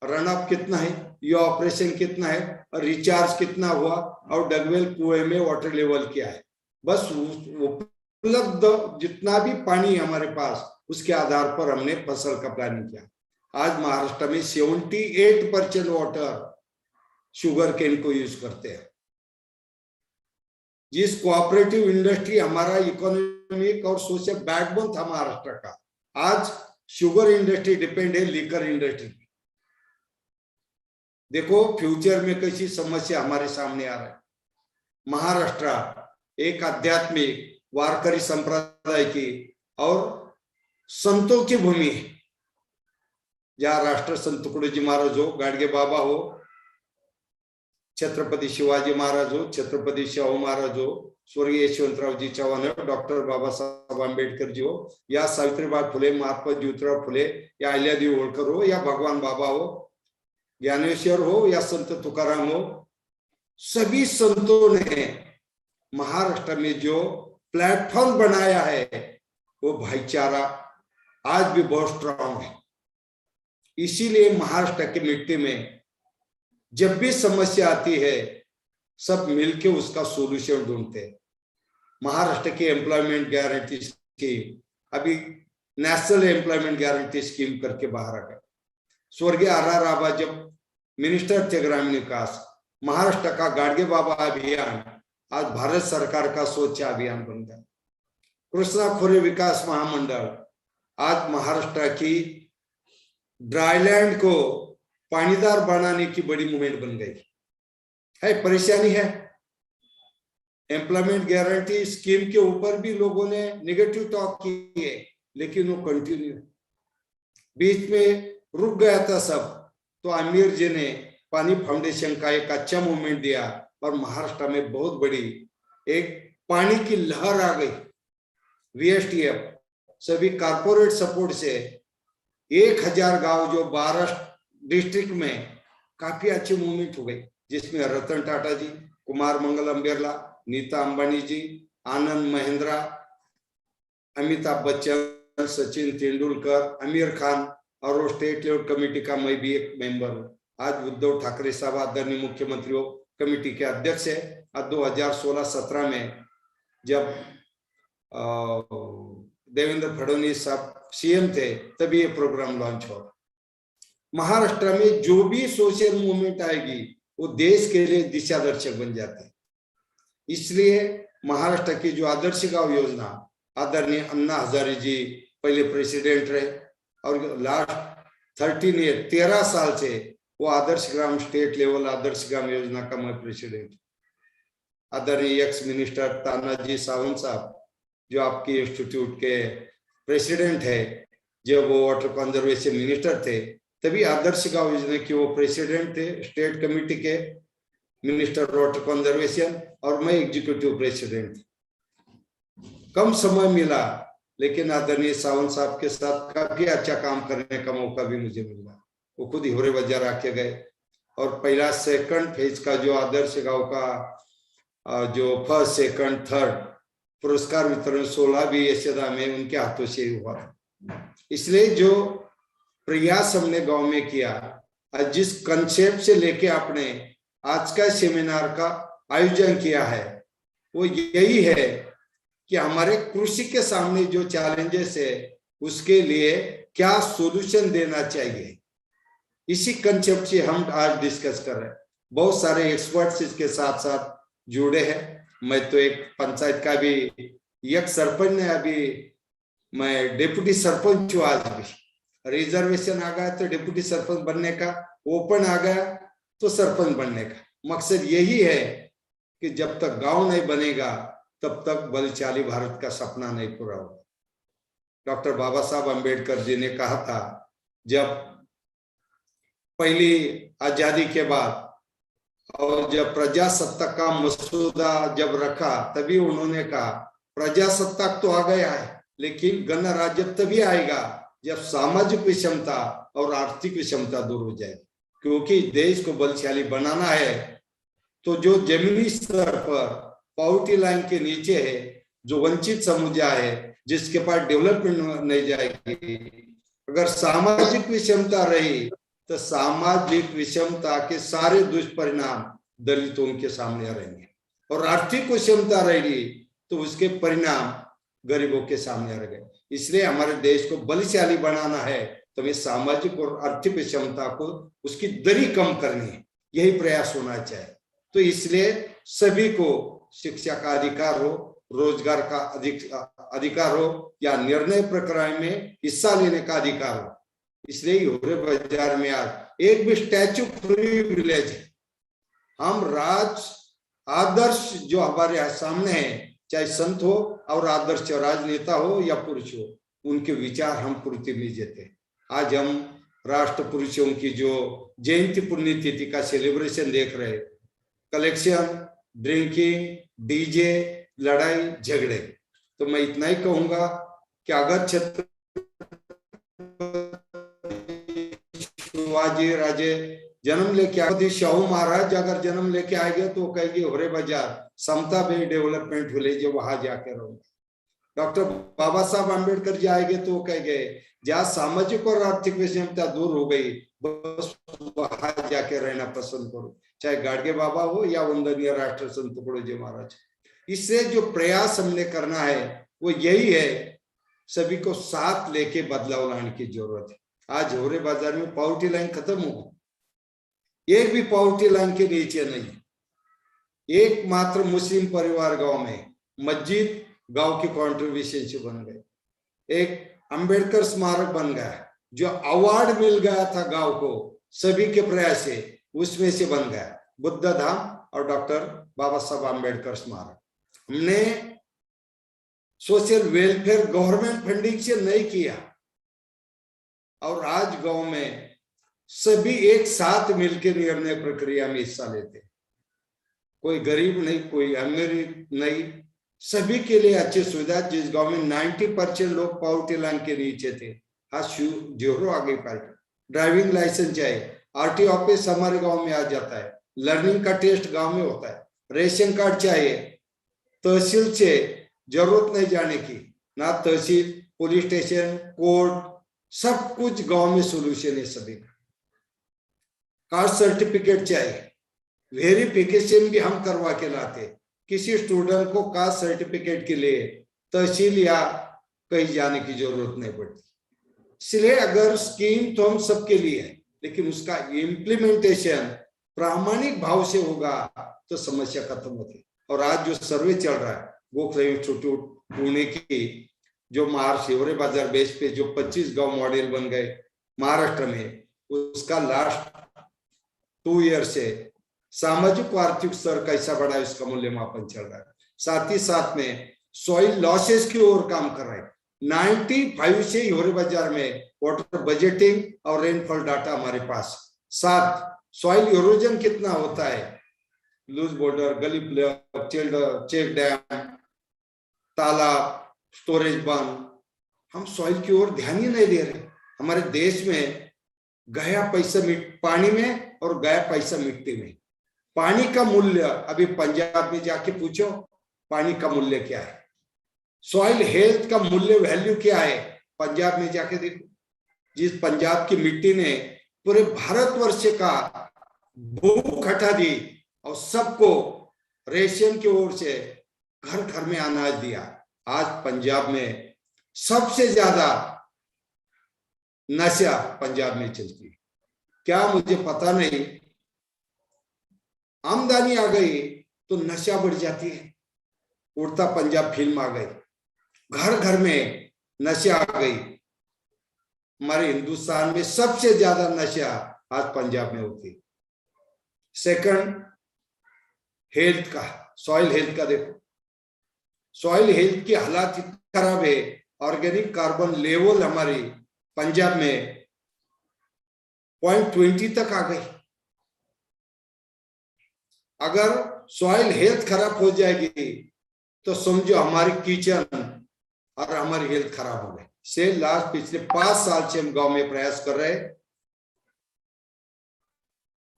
रन अप कितना है, ये ऑपरेशन कितना है, और रिचार्ज कितना हुआ, और डगवेल कुएं में वाटर लेवल क्या है। बस उपलब्ध जितना भी पानी है हमारे पास, उसके आधार पर हमने फसल का प्लानिंग किया। आज महाराष्ट्र में 78% वाटर शुगर केन को यूज करते हैं। जिस कोऑपरेटिव इंडस्ट्री हमारा इकोनॉमिक और सोशल बैकबोन था महाराष्ट्र का, आज शुगर इंडस्ट्री डिपेंड है लिकर इंडस्ट्री पे। देखो फ्यूचर में कैसी समस्या हमारे सामने आ रहा है। महाराष्ट्र एक आध्यात्मिक वारकरी संप्रदाय की और संतों की भूमि है, जहाँ राष्ट्र संत तुकडोजी महाराज हो, गाडगे बाबा हो, छत्रपति शिवाजी महाराज हो, छत्रपति शाहू महाराज हो, स्वर्गीय यशवंतराव जी चव्हाण हो, डॉक्टर बाबा साहब आंबेडकर जी हो, या सावित्रीबाई फुले, महात्मा ज्योतिराव फुले, या अहिल्यादेवी होळकर हो, या भगवान बाबा हो, ज्ञानेश्वर हो, या संत तुकाराम हो, सभी संतों ने महाराष्ट्र में जो प्लेटफॉर्म बनाया है, वो भाईचारा आज भी बहुत स्ट्रांग है। इसीलिए महाराष्ट्र की मिट्टी में जब भी समस्या आती है, सब मिलके उसका सॉल्यूशन ढूंढते हैं। महाराष्ट्र की एम्प्लॉयमेंट गारंटी स्कीम, अभी नेशनल एम्प्लॉयमेंट गारंटी स्कीम करके बाहर आ गए। स्वर्गीय आर आबा जब मिनिस्टर थे ग्रामीण विकास, महाराष्ट्र का गाडगे बाबा अभियान आज भारत सरकार का स्वच्छ अभियान बन गया। कृष्णा खोरे विकास महामंडल आज महाराष्ट्र की ड्राईलैंड को पानीदार बनाने की बड़ी मूवमेंट बन गई है। परेशानी है, एम्प्लॉयमेंट गारंटी स्कीम के ऊपर भी लोगों ने नेगेटिव टॉक किए, लेकिन वो कंटिन्यू, बीच में रुक गया था सब। तो आमिर जी ने पानी फाउंडेशन का एक अच्छा मूवमेंट दिया और महाराष्ट्र में बहुत बड़ी एक पानी की लहर आ गई। VSTF सभी कारपोरेट सपोर्ट से 1000 गांव जो 12 डिस्ट्रिक्ट में काफी अच्छी मूवमेंट हो गई, जिसमें रतन टाटा जी, कुमार मंगलम बिरला, नीता अंबानी जी, आनंद महिंद्रा, अमिताभ बच्चन, सचिन तेंदुलकर, आमिर खान, और स्टेट लेवल कमेटी का मैं भी एक मेंबर हूँ। आज उद्धव ठाकरे साहब आदरणीय मुख्यमंत्री हो, कमेटी के अध्यक्ष है। आज 2016-17 में जब देवेंद्र फडणवीस साहब CM थे, तभी ये प्रोग्राम लॉन्च हुआ। महाराष्ट्र में जो भी सोशल मूवमेंट आएगी वो देश के लिए दिशा दर्शक बन जाते हैं। इसलिए महाराष्ट्र की जो आदर्श गांव योजना, आदरणीय अन्ना हजारे जी पहले प्रेसिडेंट रहे और लास्ट 13 साल से वो आदर्श ग्राम स्टेट लेवल आदर्श ग्राम योजना का मैं प्रेसिडेंट। आदरणीय एक्स मिनिस्टर तानाजी सावंत साहब जो आपके इंस्टीट्यूट के प्रेसिडेंट है, जब वो वाटर कंजर्वेशन मिनिस्टर थे तभी आदर्श गांव योजना के वो प्रेसिडेंट थे, स्टेट कमेटी के मिनिस्टर वाटर कंजर्वेशन, और मैं एग्जीक्यूटिव प्रेसिडेंट। कम समय मिला लेकिन आदरणीय सावंत साहब के साथ काफी अच्छा काम करने का मौका भी मुझे मिला। वो खुद ही होरे बाजार आके गए और पहला सेकंड फेज का जो आदर्श गांव का जो फर्स्ट सेकंड थर्ड पुरस्कार वितरण 16 भी यशदा में उनके हाथों से हुआ। इसलिए जो प्रयास हमने गांव में किया, जिस कंसेप्ट से लेके आपने आज का सेमिनार का आयोजन किया है, वो यही है कि हमारे कृषि के सामने जो चैलेंजेस है उसके लिए क्या सॉल्यूशन देना चाहिए। इसी कंसेप्ट से हम आज डिस्कस कर रहे हैं। बहुत सारे एक्सपर्ट्स इसके साथ साथ जुड़े हैं। मैं तो एक पंचायत का भी एक सरपंच ने, अभी मैं डिप्टी सरपंच हूँ। आज भी रिजर्वेशन आ गया तो डिप्टी सरपंच बनने का, ओपन आ गया तो सरपंच बनने का। मकसद यही है कि जब तक गांव नहीं बनेगा तब तक बलशाली भारत का सपना नहीं पूरा होगा। डॉक्टर बाबा साहब अम्बेडकर जी ने कहा था, जब पहली आजादी के बाद और जब प्रजासत्ताक का मसूदा जब रखा तभी उन्होंने कहा प्रजासत्ताक तो आ गया है लेकिन गणराज्य तभी आएगा जब सामाजिक विषमता और आर्थिक विषमता दूर हो जाए। क्योंकि देश को बलशाली बनाना है तो जो जमीनी स्तर पर पॉवर्टी लाइन के नीचे है, जो वंचित समुदाय है, जिसके पास डेवलपमेंट नहीं जाएगी, अगर सामाजिक विषमता रही तो सामाजिक विषमता के सारे दुष्परिणाम दलितों के सामने रहेंगे, और आर्थिक विषमता रहेगी तो उसके परिणाम गरीबों के सामने रहेंगे। इसलिए हमारे देश को बलशाली बनाना है तो हमें सामाजिक और आर्थिक विषमता को उसकी दरी कम करनी है, यही प्रयास होना चाहिए। तो इसलिए सभी को शिक्षा का अधिकार हो, रोजगार का अधिकार हो, या निर्णय प्रक्रिया में हिस्सा लेने का अधिकार हो। इसलिए होरे बाजार में आज एक भी स्टैच्यू फ्री विलेज है। हम आदर्श जो हमारे सामने है, चाहे संत हो और आदर्श राजनेता हो या पुरुष हो, उनके विचार हम पूर्ति में देते। आज हम राष्ट्र पुरुषों की जो जयंती पुण्यतिथि का सेलिब्रेशन देख रहे, कलेक्शन, ड्रिंकिंग, डीजे, लड़ाई झगड़े, तो मैं इतना ही कहूंगा कि अगर शिवाजी राजे जन्म लेके आगे, शाहू महाराज अगर जन्म लेके आएंगे तो कहेंगे होरे बाजार समता में डेवलपमेंट हुए जो वहां जाके रहूंगा। डॉक्टर बाबा साहब अम्बेडकर जी आएंगे तो कहेंगे जहाँ सामाजिक और आर्थिक विषमता दूर हो गई बस वहां जाके रहना पसंद करो, चाहे गाडगे बाबा हो या वंदनीय राष्ट्र संत तुकडोजी महाराज। इससे जो प्रयास हमने करना है वो यही है, सभी को साथ लेके बदलाव लाने की जरूरत है। आज होरे बाजार में पॉवर्टी लाइन खत्म हो गई, एक भी पॉवर्टी लाइन के नीचे नहीं। एकमात्र मुस्लिम परिवार गांव में मस्जिद गांव की कंट्रीब्यूशन से बन गए, एक अंबेडकर स्मारक बन गया, जो अवार्ड मिल गया था गांव को सभी के प्रयास से, उसमें से बन गया बुद्ध धाम और डॉक्टर बाबा साहब अम्बेडकर स्मारक। हमने सोशल वेलफेयर गवर्नमेंट फंडिंग से नहीं किया, और आज गांव में सभी एक साथ मिलकर निर्णय प्रक्रिया में हिस्सा लेते, कोई गरीब नहीं, कोई अमीर नहीं, सभी के लिए अच्छी सुविधा। जिस गांव में 90% लोग पॉवर्टी लाइन के नीचे थे, आज जीरो आगे पाए। ड्राइविंग लाइसेंस चाहिए, आरटी ऑफिस हमारे गांव में आ जाता है, लर्निंग का टेस्ट गांव में होता है, रेशन कार्ड चाहिए, तहसील से जरूरत नहीं जाने की, ना तहसील, पुलिस स्टेशन, कोर्ट, सब कुछ गांव में सोल्यूशन है सभी का। कास्ट सर्टिफिकेट चाहिए, वेरिफिकेशन भी हम करवा के लाते। किसी स्टूडेंट को कास्ट सर्टिफिकेट के लिए तहसील या कहीं जाने की जरूरत नहीं पड़ती। इसलिए अगर स्कीम तो हम सबके लिए है, लेकिन उसका इम्प्लीमेंटेशन प्रामाणिक भाव से होगा तो समस्या खत्म होती। और आज जो सर्वे चल रहा है गोखले इंस्टीट्यूट पुणे की, जो महाराष्ट्र हिवरे बाजार बेस पे जो 25 गांव मॉडल बन गए महाराष्ट्र में, उसका लास्ट 2 ईयर से सामाजिक आर्थिक स्तर कैसा बढ़ा है उसका मूल्यमापन चल रहा है। साथ ही साथ में सॉइल लॉसेस की ओर काम कर रहा है। 95 से हिवरे बाजार में वाटर बजटिंग और रेनफॉल डाटा हमारे पास। साथ सॉइल इरोजन कितना होता है, लूज बॉर्डर, गली ब्लॉक, चेक डैम, तालाब, स्टोरेज बंद, हम सॉइल की ओर ध्यान ही नहीं दे रहे। हमारे देश में गया पैसा पानी में और गया पैसा मिट्टी में। पानी का मूल्य अभी पंजाब में जाके पूछो पानी का मूल्य क्या है, सॉइल हेल्थ का मूल्य वैल्यू क्या है, पंजाब में जाके देखो। जिस पंजाब की मिट्टी ने पूरे भारतवर्ष का भूख हटा दी और सबको रेशन की ओर से घर घर में अनाज दिया। आज पंजाब में सबसे ज्यादा नशा पंजाब में चलती है, क्या मुझे पता नहीं। आमदनी आ गई तो नशा बढ़ जाती है। उड़ता पंजाब फिल्म आ गई, घर घर में नशा आ गई। हमारे हिंदुस्तान में सबसे ज्यादा नशा आज पंजाब में होती। सेकंड, हेल्थ का, सॉइल हेल्थ का देखो। सॉइल हेल्थ की हालात खराब है। ऑर्गेनिक कार्बन लेवल हमारी पंजाब में 0.20 तक आ गई। अगर सॉइल हेल्थ खराब हो जाएगी तो समझो हमारी किचन और हमारी हेल्थ खराब हो गई। से लास्ट पिछले 5 साल से हम गांव में प्रयास कर रहे हैं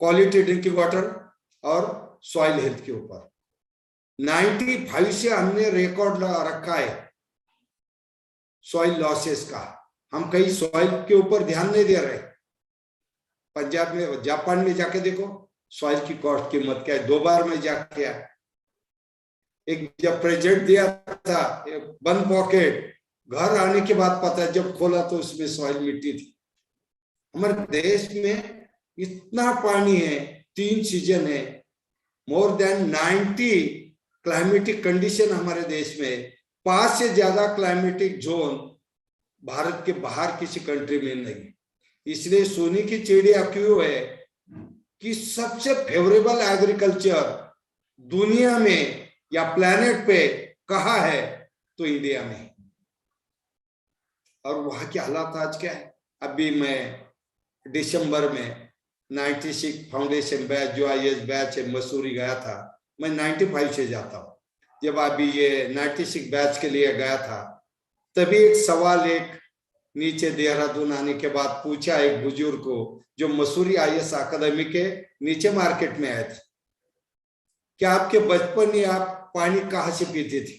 क्वालिटी ड्रिंकिंग वाटर और सॉइल हेल्थ के ऊपर। 95 से हमने रिकॉर्ड रखा है सॉइल लॉसेस का। हम कहीं सॉइल के ऊपर ध्यान नहीं दे रहे। पंजाब में, जापान में जाके देखो सॉइल की कॉस्ट कीमत क्या है। 2 बार में जाके आया, एक जब प्रेजेंट दिया था बंद पॉकेट, घर आने के बाद पता है जब खोला तो उसमें सॉइल मिट्टी थी। हमारे देश में इतना पानी है, 3 सीजन है, मोर देन 90 क्लाइमेटिक कंडीशन हमारे देश में। 5 से ज्यादा क्लाइमेटिक जोन भारत के बाहर किसी कंट्री में नहीं। इसलिए सोने की चिड़िया क्यों है कि सबसे फेवरेबल एग्रीकल्चर दुनिया में या प्लेनेट पे कहाँ है तो इंडिया में। और वहां के हालात आज क्या है। अभी मैं दिसंबर में 96 फाउंडेशन बैच जो IAS बैच है मसूरी गया था। मैं 95 से जाता हूँ। जब अभी ये 96 बैच के लिए गया था तभी एक सवाल नीचे देहरादून आने के बाद पूछा एक बुजुर्ग को जो मसूरी IAS अकादमी के नीचे मार्केट में आए थे, क्या आपके बचपन में आप पानी कहाँ से पीते थे?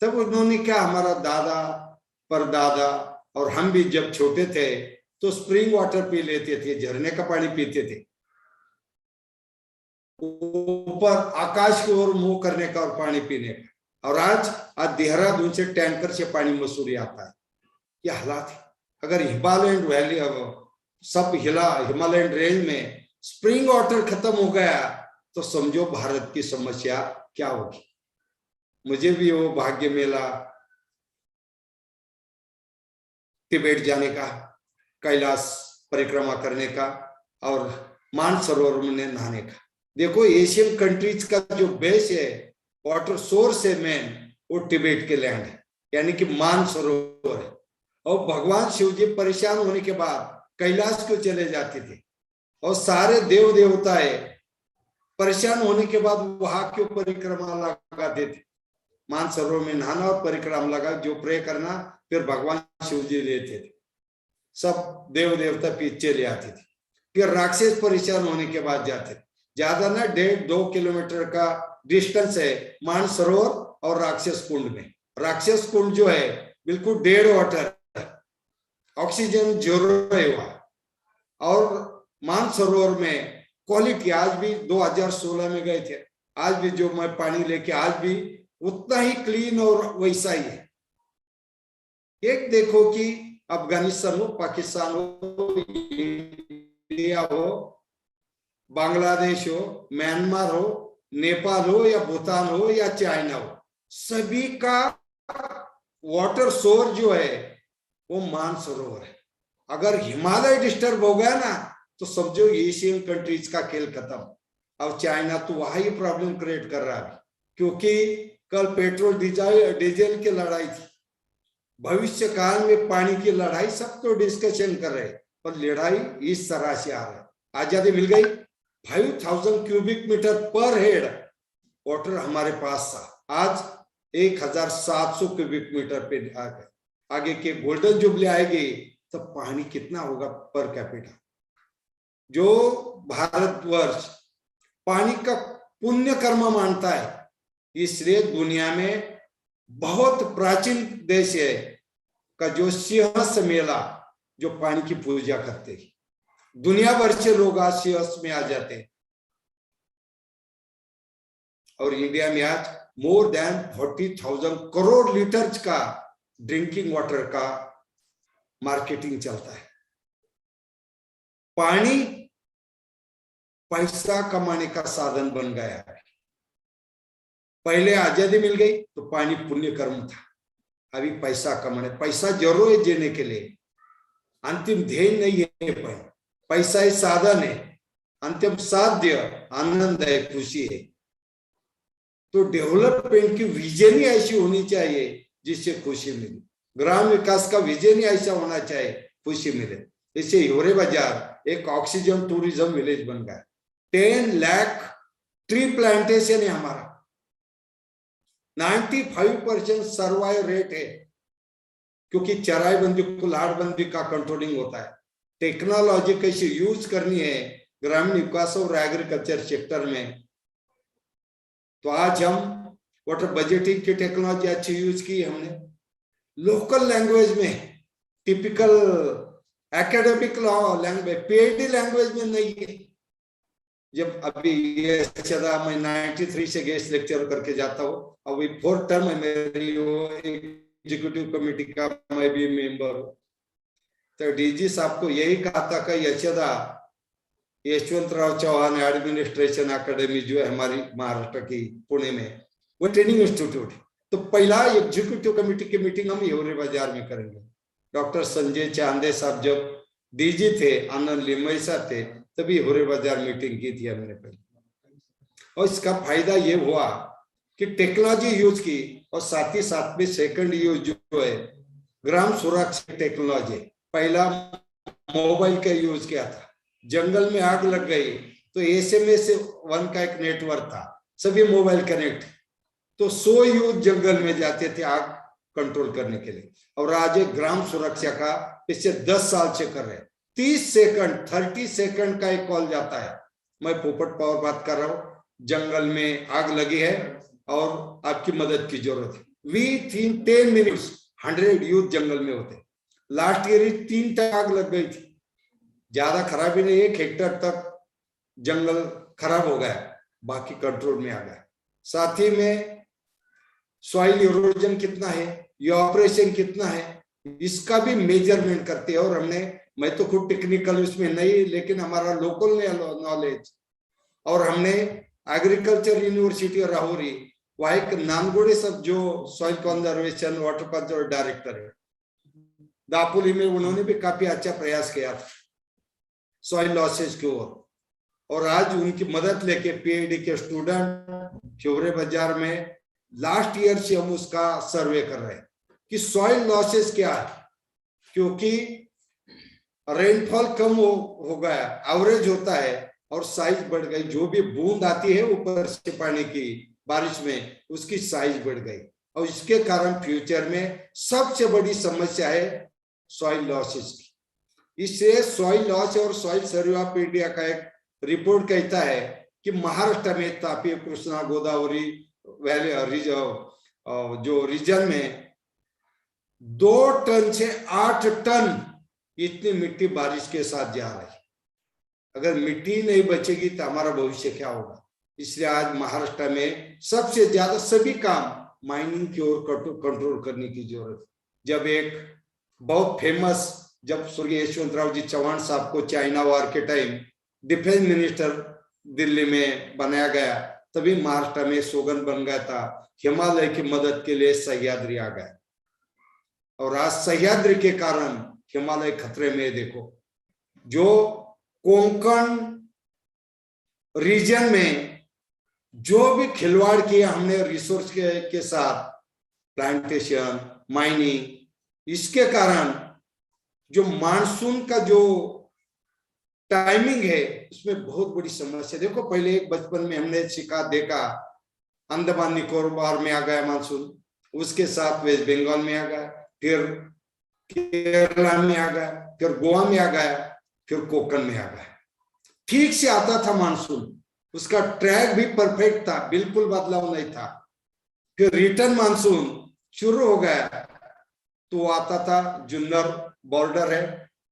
तब उन्होंने क्या, हमारा दादा परदादा और हम भी जब छोटे थे तो स्प्रिंग वाटर पी लेते थे, झरने का पानी पीते थे, ऊपर आकाश की ओर मुंह करने का और पानी पीने का। और आज देहरादून से टैंकर से पानी मसूरी आता है। ये हालात है। अगर हिमालयन वैली सब हिमालयन रेंज में स्प्रिंग वाटर खत्म हो गया तो समझो भारत की समस्या क्या होगी। मुझे भी वो भाग्य मिला तिब्बत जाने का, कैलाश परिक्रमा करने का और मानसरोवर में नहाने का। देखो एशियन कंट्रीज का जो बेस है, वाटर सोर्स है मेन, वो तिब्बत के लैंड है, यानी कि मानसरोवर है। और भगवान शिव जी परेशान होने के बाद कैलाश को चले जाते थे और सारे देव देवताएं परेशान होने के बाद वहां क्यों परिक्रमा लगाते थे। मानसरोवर में नहाना और परिक्रमा लगा, जो प्रे करना, फिर भगवान शिव जी लेते थे, सब देव देवता पीछे ले आते थे। फिर राक्षस परेशान होने के बाद जाते थे। ज्यादा ना 1.5-2 किलोमीटर का डिस्टेंस है मानसरोवर और राक्षस कुंड में। राक्षस कुंड जो है बिल्कुल डेड वाटर, ऑक्सीजन जीरो है वहां। और मानसरोवर में क्वालिटी आज भी 2016 में गए थे, आज भी जो मैं पानी लेके आज भी उतना ही क्लीन और वैसा ही है। एक देखो कि अफगानिस्तान हो, पाकिस्तान हो, इंडिया हो, बांग्लादेश हो, म्यांमार हो, नेपाल हो या भूटान हो या चाइना हो, सभी का वाटर सोर्स जो है वो मानसरोवर है। अगर हिमालय डिस्टर्ब हो गया ना तो समझो एशियन कंट्रीज का खेल खत्म। अब चाइना तो वहां ही प्रॉब्लम क्रिएट कर रहा है, क्योंकि कल पेट्रोल डीजल की लड़ाई थी, भविष्य काल में पानी की लड़ाई, सब तो डिस्कशन कर रहे, पर लड़ाई इस तरह से आ रहा है। आजादी मिल गई, 5000 क्यूबिक मीटर पर हेड वाटर हमारे पास था, आज 1700 क्यूबिक मीटर पे आ गए। आगे के गोल्डन जुबली आएगी तो पानी कितना होगा पर कैपिटा। जो भारतवर्ष पानी का पुण्य कर्म मानता है, इसलिए दुनिया में बहुत प्राचीन देश है का जो सिंहस्थ मेला, जो पानी की पूजा करते हैं, दुनिया भर से लोग आज सिंहस्थ में आ जाते हैं। और इंडिया में आज मोर देन 40,000 करोड़ लीटर का ड्रिंकिंग वाटर का मार्केटिंग चलता है। पानी पैसा कमाने का साधन बन गया है। पहले आजादी मिल गई तो पानी पुण्य कर्म था, अभी पैसा कमाने, पैसा जरूर है जीने के लिए, अंतिम ध्येय नहीं है। पैसा ही साधन है, अंतिम साध्य आनंद है, खुशी है। तो डेवलपमेंट की विजन ही ऐसी होनी चाहिए जिससे खुशी मिले, ग्राम विकास का विजन ही ऐसा होना चाहिए खुशी मिले। इससे हिवरे बाजार एक ऑक्सीजन टूरिज्म विलेज बन गया। 10 लाख ट्री प्लांटेशन है हमारा, 95% सर्वाइव रेट है, क्योंकि चराई बंदी कुल्हाड़ बंदी का कंट्रोलिंग होता है। टेक्नोलॉजी कैसे यूज करनी है ग्रामीण विकास और एग्रीकल्चर सेक्टर में, तो आज हम वाटर बजटिंग की टेक्नोलॉजी अच्छी यूज की हमने। लोकल लैंग्वेज में, typical academic language, PhD language में नहीं है। जब अभी ये मैं 93 से गेस्ट लेक्चर करके जाता हूँ, अभी 4th टर्म है मेरी, एग्जीक्यूटिव कमेटी का मैं भी मेंबर हूँ। तो डीजी साहब को यही कहा था कि यशदा यशवंतराव चौहान एडमिनिस्ट्रेशन अकेडमी जो है हमारी महाराष्ट्र की पुणे में, वो ट्रेनिंग इंस्टीट्यूट है। तो पहला एग्जीक्यूटिव कमेटी की मीटिंग हम हिवरे बाजार में करेंगे। डॉक्टर संजय चांदे साहब जब डीजी थे, आनंद लिमई साहब थे, तभी हिवरे बाजार मीटिंग की थी हमने पहले। और इसका फायदा ये हुआ कि टेक्नोलॉजी यूज की, और साथ ही साथ में सेकंड यूज जो है ग्राम सुरक्षा टेक्नोलॉजी। पहला मोबाइल का यूज किया था, जंगल में आग लग गई तो SMS 1 का एक नेटवर्क था, सभी मोबाइल कनेक्ट, तो 100 यूथ जंगल में जाते थे आग कंट्रोल करने के लिए। और आज एक ग्राम सुरक्षा का पिछले 10 साल से कर रहे हैं। 30 सेकंड का एक कॉल जाता है, मैं पोपट पावर बात कर रहा हूँ, जंगल में आग लगी है और आपकी मदद की जरूरत है। विथिन 10 मिनट्स 100 यूथ जंगल में होते। लास्ट ईयर ही 3 तक आग लग गई थी, ज्यादा खराबी नहीं, 1 हेक्टेयर तक जंगल खराब हो गया, बाकी कंट्रोल में आ गया। साथ ही में सॉइल इरोजन कितना है, ऑपरेशन कितना है, इसका भी मेजरमेंट करते हैं। और हमने, मैं तो खुद टेक्निकल उसमें नहीं, लेकिन हमारा लोकल नॉलेज, और हमने एग्रीकल्चर यूनिवर्सिटी राहुरी, वहां एक नानगोड़े सब जो soil conservation water conservation director है दापोली में, उन्होंने भी काफी अच्छा प्रयास किया था सॉइल लॉसेज की ओर। और आज उनकी मदद लेके पीएचडी के स्टूडेंट हिवरे बाजार में लास्ट ईयर से हम उसका सर्वे कर रहे हैं कि सॉइल लॉसेस क्या है, क्योंकि रेनफॉल कम हो गया, एवरेज होता है, और साइज बढ़ गई। जो भी बूंद आती है ऊपर से पानी की बारिश में, उसकी साइज बढ़ गई, और इसके कारण फ्यूचर में सबसे बड़ी समस्या है सॉइल लॉसेस की। इससे सॉइल लॉस और सॉइल सर्वे ऑफ इंडिया का एक रिपोर्ट कहता है कि महाराष्ट्र में तापी कृष्णा गोदावरी वैली जो रीजन में 2 टन से 8 टन इतनी मिट्टी बारिश के साथ जा रही है। अगर मिट्टी नहीं बचेगी तो हमारा भविष्य क्या होगा। इसलिए आज महाराष्ट्र में सबसे ज्यादा सभी काम माइनिंग की ओर कंट्रोल करने की जरूरत है। जब एक बहुत फेमस, जब स्वर्गीय यशवंतराव जी चौहान साहब को चाइना वॉर के टाइम डिफेंस मिनिस्टर दिल्ली में बनाया गया, तभी महाराष्ट्र में स्लोगन बन गया था, हिमालय की मदद के लिए सह्याद्री आ गया। और आज सह्याद्री के कारण हिमालय खतरे में। देखो, जो कोंकण रीजन में जो भी खिलवाड़ किया हमने रिसोर्स के साथ, प्लांटेशन, माइनिंग, इसके कारण जो मानसून का जो टाइमिंग है उसमें बहुत बड़ी समस्या। देखो, पहले एक बचपन में हमने देखा अंडमान निकोबार में आ गया मानसून, उसके साथ वेस्ट बंगाल में आ गया, फिर केरला में आ गया, फिर गोवा में आ गया, फिर कोंकण में आ गया। ठीक से आता था मानसून, उसका ट्रैक भी परफेक्ट था, बिल्कुल बदलाव नहीं था। फिर रिटर्न मानसून शुरू हो गया तो आता था, जुन्नर बॉर्डर है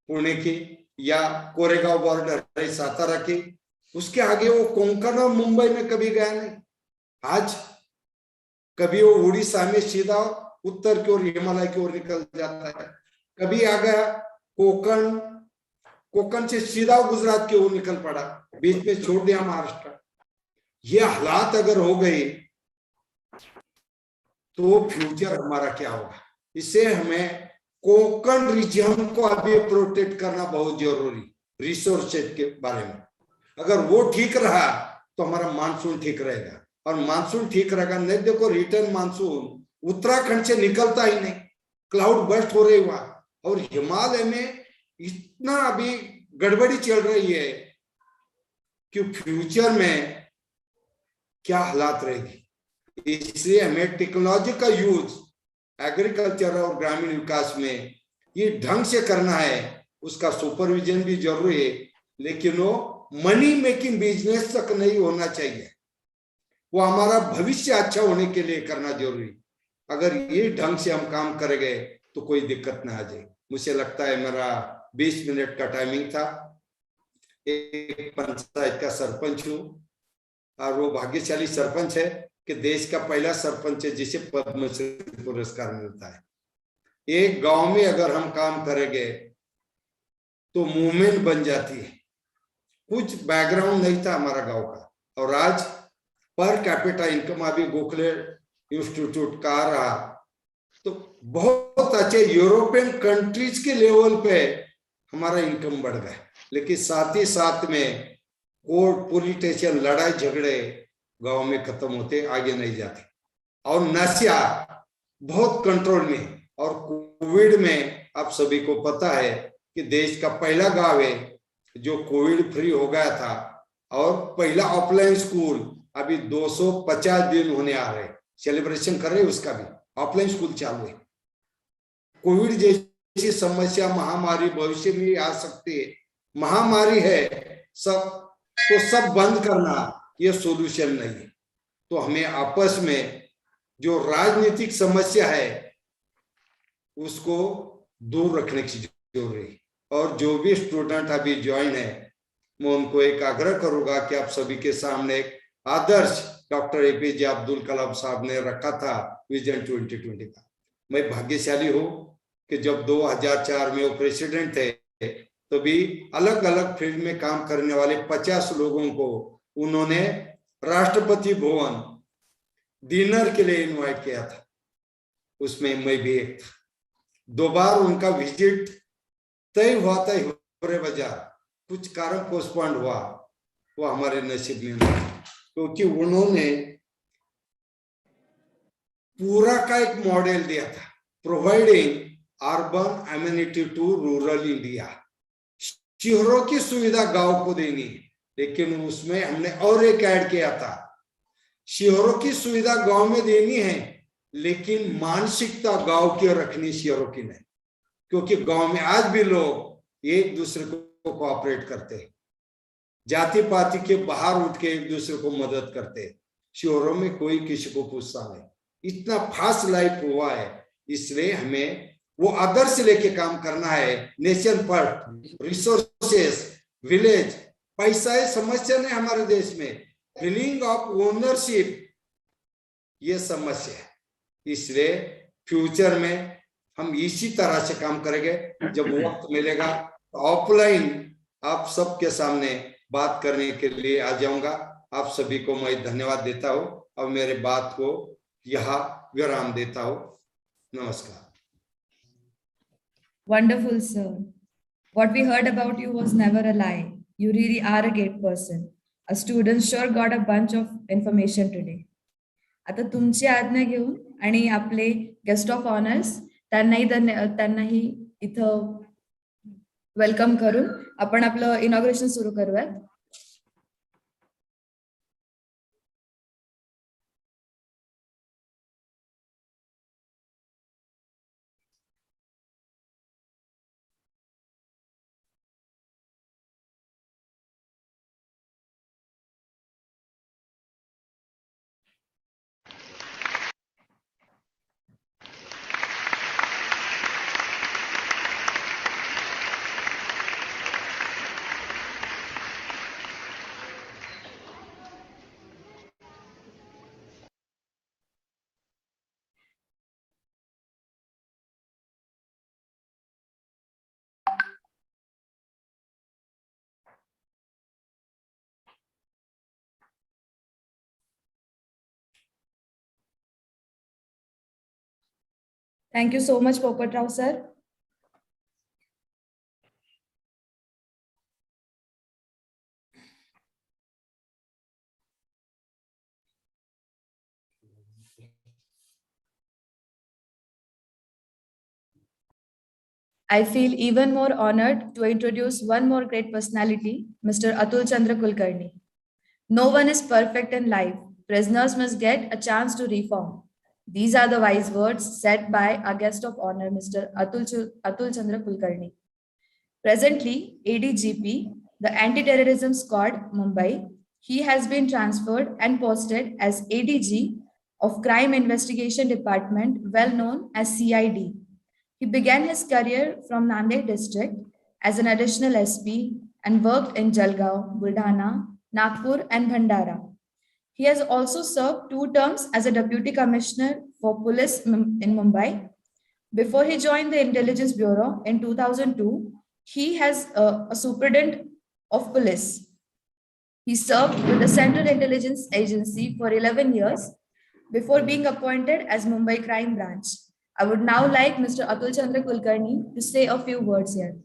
पुणे की, या कोरेगांव बॉर्डर है सातारा की, उसके आगे वो कोंकण और मुंबई में कभी गया नहीं। आज कभी वो उड़ीसा में सीधा उत्तर की ओर हिमालय की ओर निकल जाता है, कभी आ गया कोंकण, कोंकण से सीधा गुजरात की ओर निकल पड़ा, बीच में छोड़ दिया महाराष्ट्र। ये हालात अगर हो गए तो फ्यूचर हमारा क्या होगा? इससे हमें कोंकण रीजन को अभी प्रोटेक्ट करना बहुत जरूरी, रिसोर्सेज के बारे में। अगर वो ठीक रहा तो हमारा मानसून ठीक रहेगा, और मानसून ठीक रहेगा नहीं। देखो, रिटर्न मानसून उत्तराखंड से निकलता ही नहीं, क्लाउड बस्ट हो रही हुआ, और हिमालय में इतना अभी गड़बड़ी चल रही है कि फ्यूचर में क्या हालात रहेगी। इसलिए हमें टेक्नोलॉजी का यूज एग्रीकल्चर और ग्रामीण विकास में ये ढंग से करना है, उसका सुपरविजन भी जरूरी है, लेकिन वो मनी मेकिंग बिजनेस तक नहीं होना चाहिए, वो हमारा भविष्य अच्छा होने के लिए करना जरूरी। अगर ये ढंग से हम काम करेंगे तो कोई दिक्कत ना आ जाए। मुझे लगता है मेरा 20 मिनट का टाइमिंग था। एक पंचायत का सरपंच हूँ, और वो भाग्यशाली सरपंच है कि देश का पहला सरपंच है जिसे पद्मश्री पुरस्कार मिलता है। एक गांव में अगर हम काम करेंगे तो मूवमेंट बन जाती है। कुछ बैकग्राउंड नहीं था हमारा गांव का, और आज पर कैपिटा इनकम अभी गोखले इंस्टीट्यूट का आ रहा, तो बहुत अच्छे यूरोपियन कंट्रीज के लेवल पे हमारा इनकम बढ़ गया। लेकिन साथ ही साथ में कोर्ट, पुलिस स्टेशन, लड़ाई झगड़े गांव में खत्म होते, आगे नहीं जाते, और नशा बहुत कंट्रोल में। और कोविड में आप सभी को पता है कि देश का पहला गांव है जो कोविड फ्री हो गया था, और पहला ऑफलाइन स्कूल अभी 250 दिन होने आ रहे, सेलिब्रेशन कर रहे, उसका भी ऑफलाइन स्कूल चालू है। कोविड जैसी समस्या, महामारी भविष्य में आ सकती है, महामारी है सब, तो सब बंद करना ये सॉल्यूशन नहीं है। तो हमें आपस में जो राजनीतिक समस्या है उसको दूर रखने की जरूरत है। और जो भी स्टूडेंट अभी ज्वाइन है, मैं उनको एक आग्रह करूंगा कि आप सभी के सामने एक आदर्श डॉक्टर एपीजे अब्दुल कलाम साहब ने रखा था विजन 2020 का। मैं भाग्यशाली हूँ कि जब 2004 में वो प्रेसिडेंट थे, तो भी अलग अलग फील्ड में काम करने वाले 50 लोगों को उन्होंने राष्ट्रपति भवन डिनर के लिए इनवाइट किया था, उसमें मैं भी एक था। 2 बार उनका विजिट तय हुआ था हिवरे बाजार, कुछ कारण पोस्टपोन्ड हुआ, वो हमारे नसीब में नहीं, क्योंकि उन्होंने पूरा का एक मॉडल दिया था, providing urban amenity to rural India. शहरों की सुविधा गांव को देनी है, लेकिन उसमें हमने और एक ऐड किया था, शहरों की सुविधा गांव में देनी है, लेकिन मानसिकता गांव की रखनी, शहरों की नहीं। क्योंकि गांव में आज भी लोग एक दूसरे को कोऑपरेट करते हैं, जाति पाति के बाहर उठ के एक दूसरे को मदद करते हैं। शहरों में कोई किसी को पूछता नहीं, इतना फास्ट लाइफ हुआ है। इसलिए हमें वो आदर्श लेके काम करना है। नेशन फर्स्ट, रिसोर्सेस, विलेज, पैसा है समस्या नहीं हमारे देश में, फीलिंग ऑफ ओनरशिप ये समस्या है। इसलिए फ्यूचर में हम इसी तरह से काम करेंगे। जब वक्त मिलेगा तो ऑफलाइन आप सबके सामने बात करने के लिए आ जाऊंगा। आप सभी को मैं धन्यवाद देता हूँ और मेरे बात को यहाँ विराम देता हूँ। नमस्कार। Wonderful, sir. What we heard about you was never a lie. You really are a great person. A student sure got a bunch of information today. आता तुमची आज्ञा घेऊन आणि आपले गेस्ट ऑफ ऑनर्स त्यांनाही इथं वेलकम करून आपण आपलं इनॉग्रेशन सुरू करूयात. Thank you so much, Popatrao sir. I feel even more honored to introduce one more great personality, Mr. Atul Chandra Kulkarni. No one is perfect in life. Prisoners must get a chance to reform. These are the wise words said by our guest of honor, Mr. Atul Chandra Kulkarni. Presently, ADGP, the Anti-Terrorism Squad, Mumbai, he has been transferred and posted as ADG of Crime Investigation Department, well known as CID. He began his career from Nanded district as an additional SP and worked in Jalgaon, Buldhana, Nagpur, and Bhandara. He has also served 2 terms as a deputy commissioner for police in Mumbai. Before he joined the Intelligence Bureau in 2002, he has a superintendent of police. He served with the Central Intelligence Agency for 11 years before being appointed as Mumbai Crime Branch. I would now like Mr. Atul Chandra Kulkarni to say a few words here.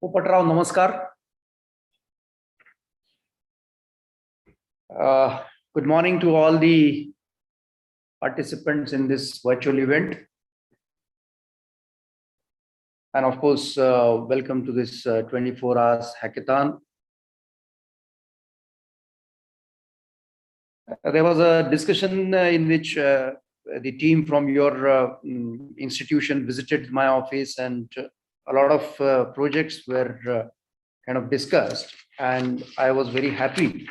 Popatrao, namaskar. Good morning to all the participants in this virtual event. And of course, welcome to this 24 hours hackathon. There was a discussion in which the team from your institution visited my office, and a lot of projects were kind of discussed. And I was very happy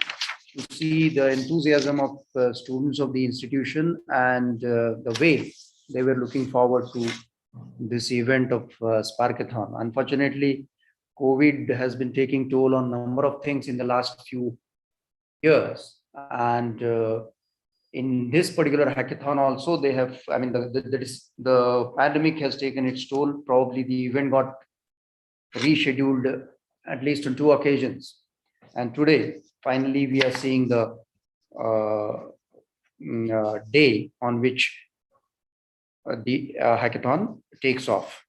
to see the enthusiasm of students of the institution and the way they were looking forward to this event of Sparkathon. Unfortunately, COVID has been taking toll on a number of things in the last few years. And in this particular hackathon also, they have, I mean, the pandemic has taken its toll. Probably the event got rescheduled at least on 2 occasions. And today, finally, we are seeing the day on which the hackathon takes off.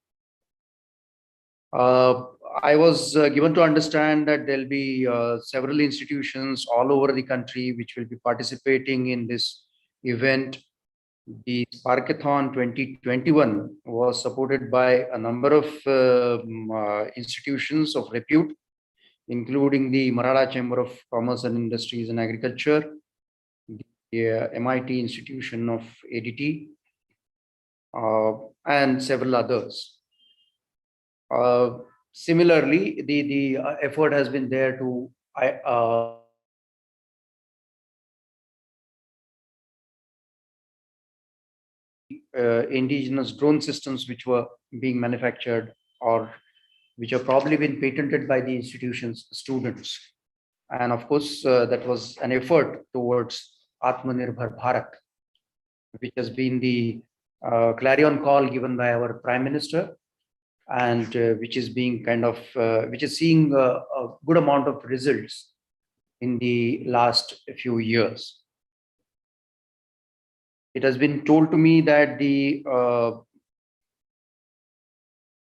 I was given to understand that there'll be several institutions all over the country which will be participating in this event. The Sparkathon 2021 was supported by a number of institutions of repute, including the Maratha Chamber of Commerce and Industries and Agriculture, the MIT Institution of ADT, and several others. Similarly, the effort has been there to indigenous drone systems which were being manufactured or which have probably been patented by the institution's students. And of course, that was an effort towards Atmanirbhar Bharat, which has been the clarion call given by our Prime Minister, and which is being which is seeing a good amount of results in the last few years. It has been told to me that the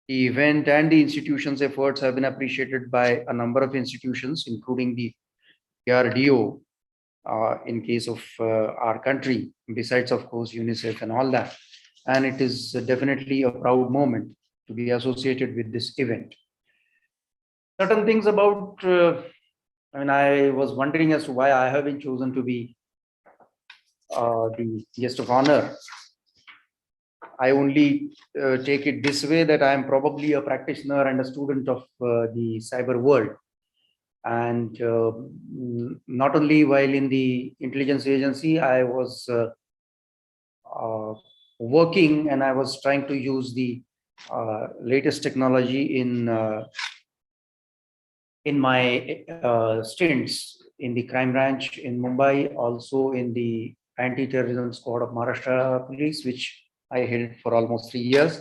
event and the institution's efforts have been appreciated by a number of institutions, including the DRDO, in case of our country, besides, of course, UNICEF and all that. And it is definitely a proud moment to be associated with this event. Certain things about, I was wondering as to why I have been chosen to be the guest of honor. I only take it this way, that I am probably a practitioner and a student of the cyber world. And not only while in the intelligence agency, I was working, and I was trying to use the latest technology in my stints in the crime branch in Mumbai, also in the anti-terrorism squad of Maharashtra police, which I held for almost 3 years.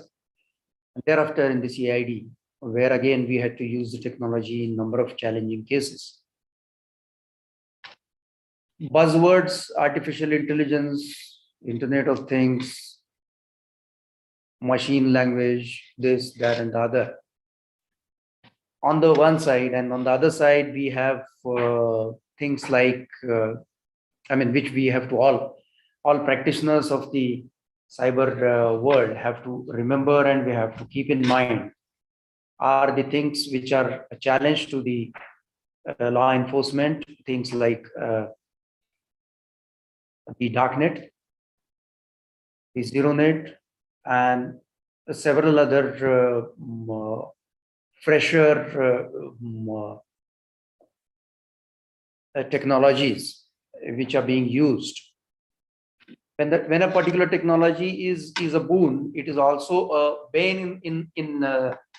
And thereafter in the CID, where again we had to use the technology in a number of challenging cases. Buzzwords: artificial intelligence, Internet of Things, machine language, this, that, and the other. On the one side, and on the other side, we have things like, which we have to all practitioners of the cyber world have to remember, and we have to keep in mind, are the things which are a challenge to the law enforcement, things like the darknet, the zero net, and several other fresher technologies which are being used. When a particular technology is a boon, it is also a bane in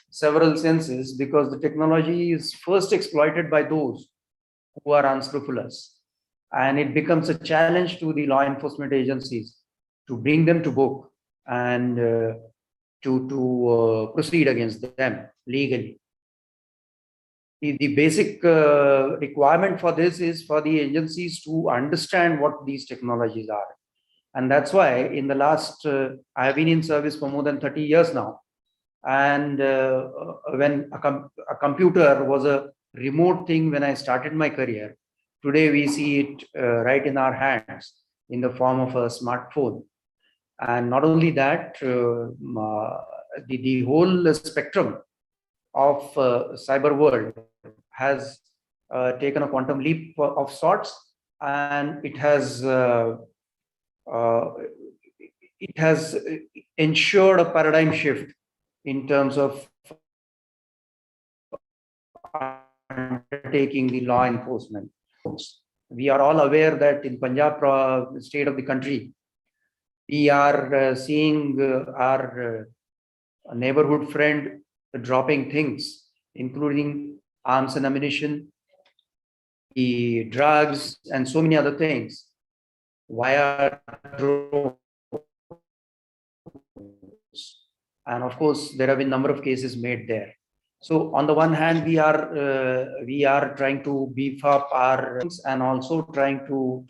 several senses, because the technology is first exploited by those who are unscrupulous, and it becomes a challenge to the law enforcement agencies to bring them to book and to proceed against them legally. The basic requirement for this is for the agencies to understand what these technologies are. And that's why in the last, I have been in service for more than 30 years now. And when a computer was a remote thing when I started my career, today we see it right in our hands in the form of a smartphone. And not only that, the whole spectrum of cyber world has taken a quantum leap of sorts, and it has ensured a paradigm shift in terms of undertaking the law enforcement. We are all aware that in Punjab state of the country, we are seeing our neighborhood friend dropping things, including arms and ammunition, the drugs, and so many other things via drones. And of course, there have been a number of cases made there. So on the one hand, we are trying to beef up our things, and also trying to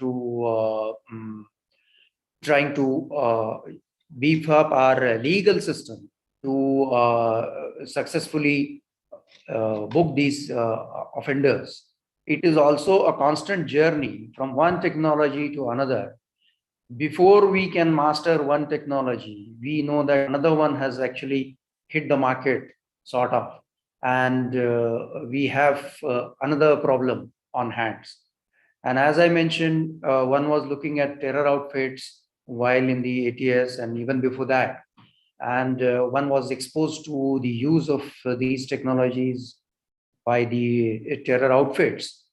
beef up our legal system to successfully book these offenders. It is also a constant journey from one technology to another. Before we can master one technology, we know that another one has actually hit the market, sort of, and we have another problem on hands. And as I mentioned, one was looking at terror outfits while in the ATS and even before that. And one was exposed to the use of these technologies by the terror outfits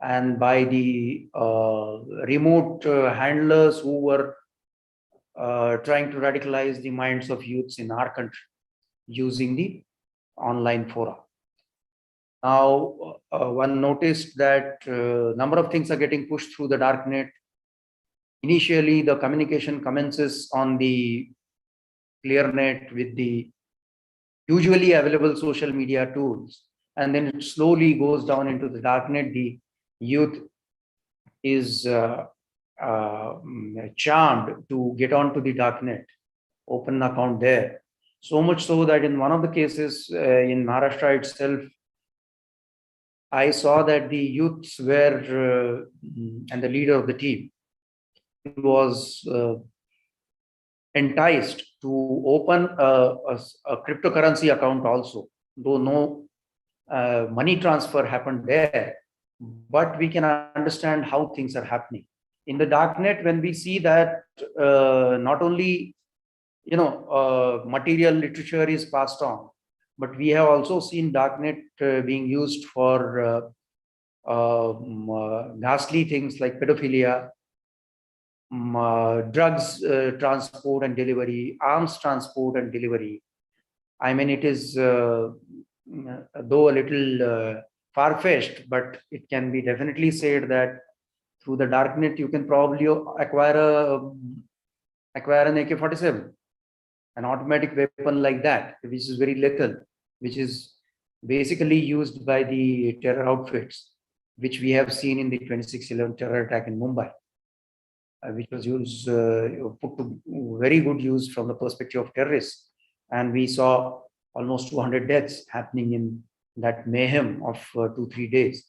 and by the remote handlers who were trying to radicalize the minds of youths in our country using the online fora. Now, one noticed that number of things are getting pushed through the darknet. Initially, the communication commences on the ClearNet with the usually available social media tools, and then it slowly goes down into the darknet. The youth is charmed to get onto the darknet, open an account there. So much so that in one of the cases in Maharashtra itself, I saw that the youths were, and the leader of the team was enticed to open a cryptocurrency account also, though no money transfer happened there, but we can understand how things are happening. In the darknet, when we see that not only material literature is passed on, but we have also seen darknet being used for ghastly things like pedophilia, drugs transport and delivery, arms transport and delivery. I mean, it is though a little far-fetched, but it can be definitely said that through the darknet you can probably acquire an AK-47, an automatic weapon like that, which is very lethal, which is basically used by the terror outfits, which we have seen in the 26/11 terror attack in Mumbai, which was used, put to very good use from the perspective of terrorists. And we saw almost 200 deaths happening in that mayhem of 2-3 days.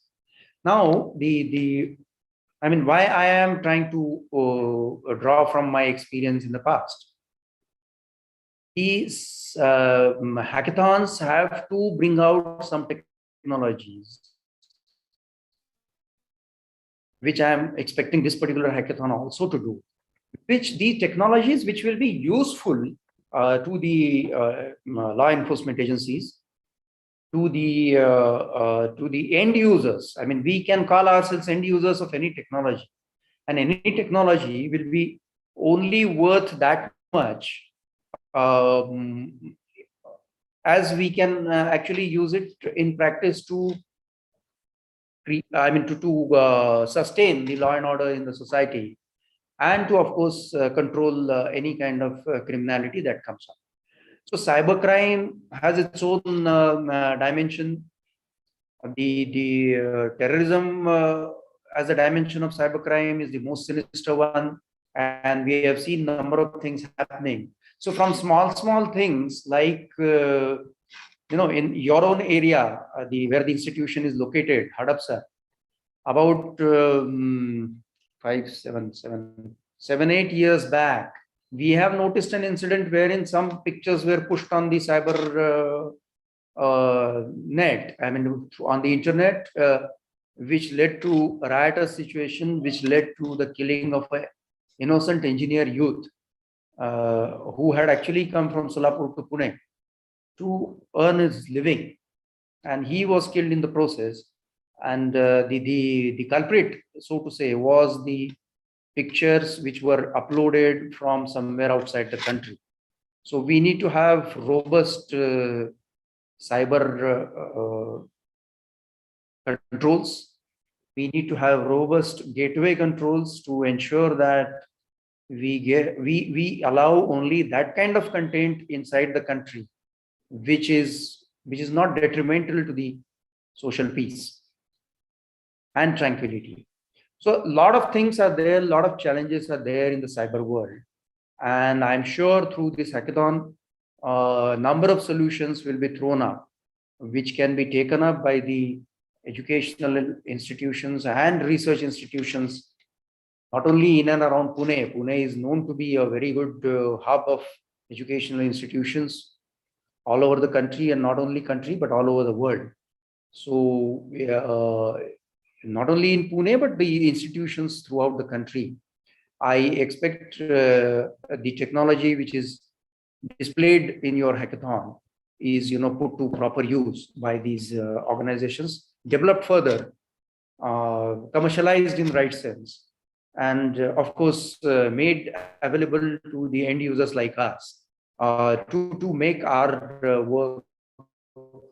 Now, I mean, why I am trying to draw from my experience in the past. These hackathons have to bring out some technologies, which I am expecting this particular hackathon also to do, which the technologies which will be useful to the law enforcement agencies, to the end users. I mean, we can call ourselves end users of any technology, and any technology will be only worth that much as we can actually use it in practice to sustain the law and order in the society, and to, of course, control any kind of criminality that comes up. So cybercrime has its own dimension. The terrorism as a dimension of cybercrime is the most sinister one, and we have seen a number of things happening. So from small things like in your own area, where the institution is located, Hadapsar, about 7-8 years back, we have noticed an incident wherein some pictures were pushed on the cyber net, I mean, on the internet, which led to a riotous situation, which led to the killing of an innocent engineer youth who had actually come from Solapur to Pune to earn his living, and he was killed in the process. And the culprit, so to say, was the pictures which were uploaded from somewhere outside the country. So we need to have robust cyber controls. We need to have robust gateway controls to ensure that we allow only that kind of content inside the country which is not detrimental to the social peace and tranquility. So a lot of things are there, a lot of challenges are there in the cyber world, and I'm sure through this hackathon, a number of solutions will be thrown up, which can be taken up by the educational institutions and research institutions, not only in and around Pune. Pune is known to be a very good hub of educational institutions all over the country, and not only country, but all over the world. So not only in Pune, but the institutions throughout the country. I expect the technology which is displayed in your hackathon is put to proper use by these organizations, developed further, commercialized in right sense, and of course made available to the end users like us to make our work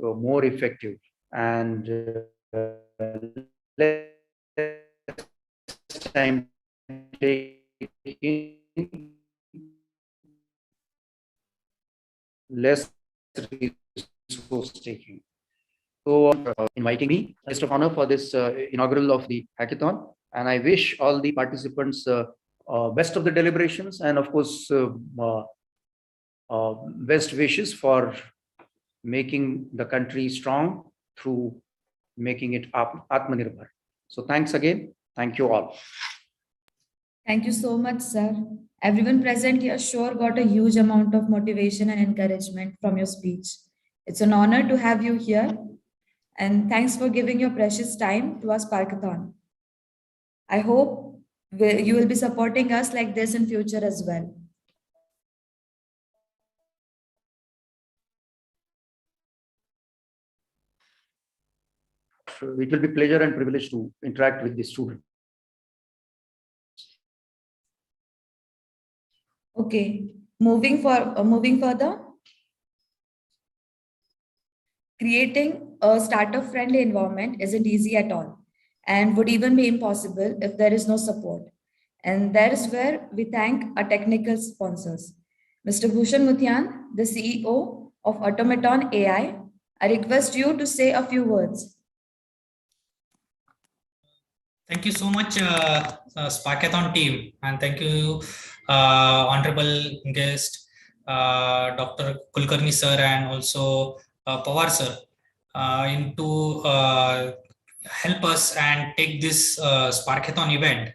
more effective and less time taking, less resource taking. So, inviting me, guest of honor for this inaugural of the hackathon, and I wish all the participants best of the deliberations, and of course, best wishes for making the country strong through making it Atmanirbhar. So thanks again. Thank you all. Thank you so much, sir. Everyone present here sure got a huge amount of motivation and encouragement from your speech. It's an honor to have you here. And thanks for giving your precious time to our Sparkathon. I hope you will be supporting us like this in future as well. It will be pleasure and privilege to interact with the student. Okay, moving further. Creating a startup-friendly environment isn't easy at all and would even be impossible if there is no support. And that is where we thank our technical sponsors. Mr. Bhushan Muthian, the CEO of Automaton AI, I request you to say a few words. Thank you so much, Sparkathon team, and thank you, honorable guest, Dr. Kulkarni sir, and also Pawar sir, to help us and take this Sparkathon event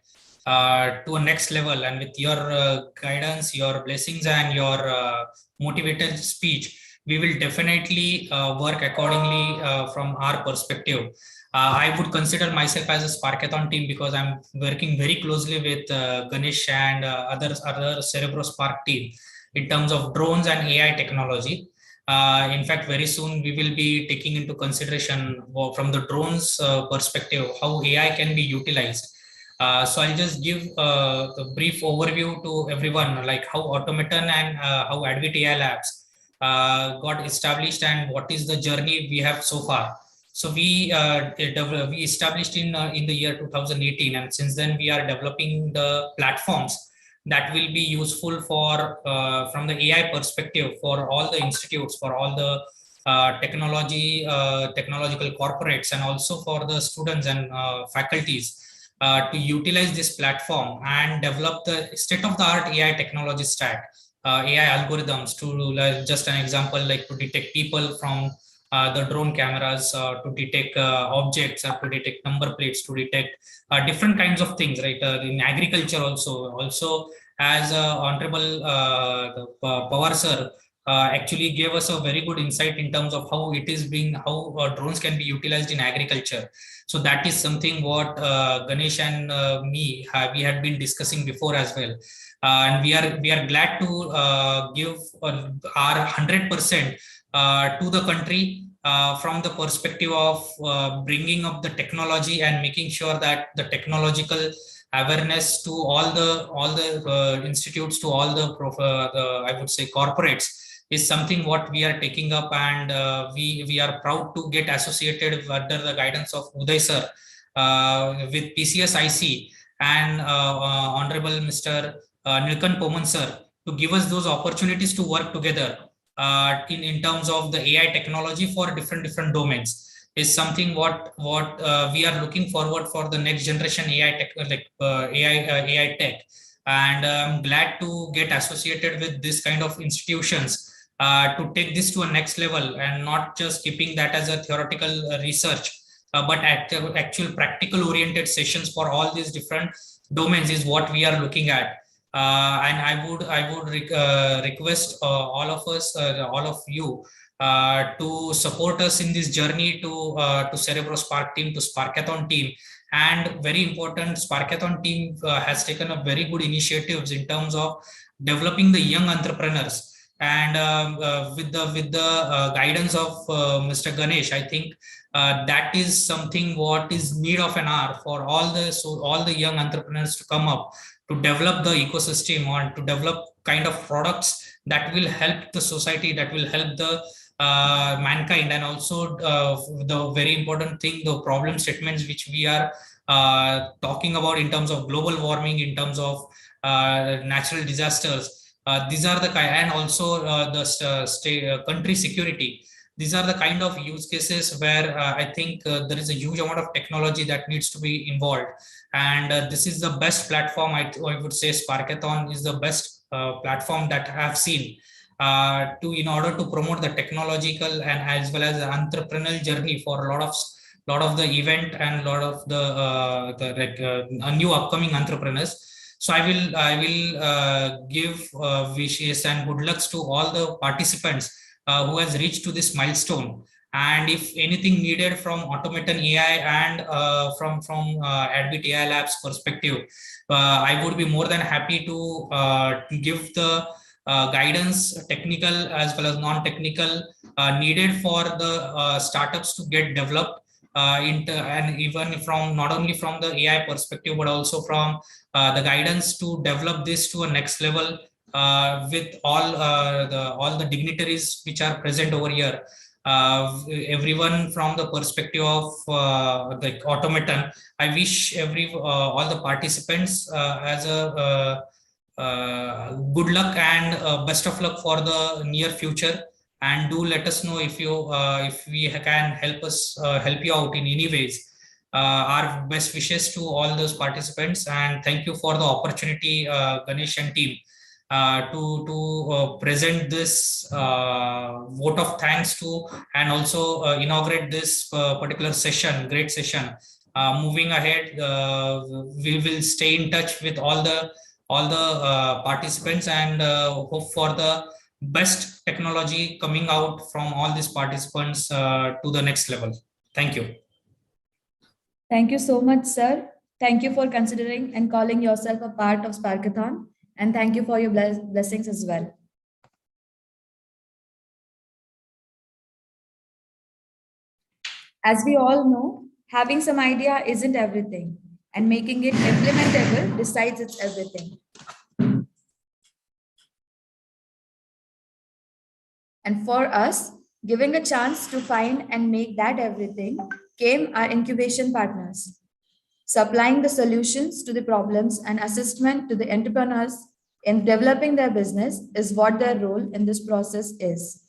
to a next level. And with your guidance, your blessings, and your motivated speech, we will definitely work accordingly from our perspective. I would consider myself as a Sparkathon team because I'm working very closely with Ganesh and other Cerebral Spark team in terms of drones and AI technology. In fact, very soon we will be taking into consideration from the drones perspective how AI can be utilized. So I'll just give a brief overview to everyone, like how Automaton and how Advit AI Labs got established and what is the journey we have so far. So we established in the year 2018, and since then we are developing the platforms that will be useful for from the AI perspective for all the institutes, for all the technological corporates, and also for the students and faculties to utilize this platform and develop the state-of-the-art AI technology stack, AI algorithms to just an example, like to detect people from the drone cameras, to detect objects, or to detect number plates, to detect different kinds of things, right? In agriculture also as Honorable Pawar sir actually gave us a very good insight in terms of how it is being, how drones can be utilized in agriculture. So that is something what Ganesh and we had been discussing before as well. And we are glad to give our 100% to the country from the perspective of bringing up the technology and making sure that the technological awareness to all the institutes, to all the I would say corporates, is something what we are taking up, and we are proud to get associated under the guidance of Uday sir with PCSIC and Honorable Mr. Nilkan Poman sir to give us those opportunities to work together in terms of the AI technology for different domains, is something what we are looking forward for the next generation AI tech, like AI tech. And I'm glad to get associated with this kind of institutions to take this to a next level, and not just keeping that as a theoretical research, but actual practical oriented sessions for all these different domains is what we are looking at. And I would request all of us, all of you, to support us in this journey to Cerebral Spark team, to Sparkathon team. And very important, Sparkathon team has taken a very good initiatives in terms of developing the young entrepreneurs. And with the guidance of Mr. Ganesh, I think that is something what is need of an hour for all the young entrepreneurs to come up, to develop the ecosystem, or to develop kind of products that will help the society, that will help the mankind, and also the very important thing, the problem statements which we are talking about in terms of global warming, in terms of natural disasters. These are the kind, and also the country security. These are the kind of use cases where I think there is a huge amount of technology that needs to be involved. And this is the best platform. I would say Sparkathon is the best platform that I have seen in order to promote the technological and as well as the entrepreneurial journey for a lot of the event and a lot of the new upcoming entrepreneurs. So I will give wishes and good lucks to all the participants who has reached to this milestone. And if anything needed from Automaton AI and from Adbit AI Labs perspective, I would be more than happy to give the guidance, technical as well as non-technical, needed for the startups to get developed, and even from not only from the AI perspective, but also from the guidance to develop this to a next level with all the dignitaries which are present over here. Everyone from the perspective of the Automaton, I wish all the participants as a good luck and best of luck for the near future. And do let us know if we can help you out in any ways. Our best wishes to all those participants, and thank you for the opportunity, Ganesh and team, to present this vote of thanks to, and also inaugurate this particular session, great session. Moving ahead, we will stay in touch with all the participants, and hope for the best technology coming out from all these participants to the next level. Thank you. Thank you so much, sir. Thank you for considering and calling yourself a part of Sparkathon. And thank you for your blessings as well. As we all know, having some idea isn't everything, and making it implementable decides it's everything. And for us, giving a chance to find and make that everything came our incubation partners. Supplying the solutions to the problems and assistment to the entrepreneurs in developing their business is what their role in this process is.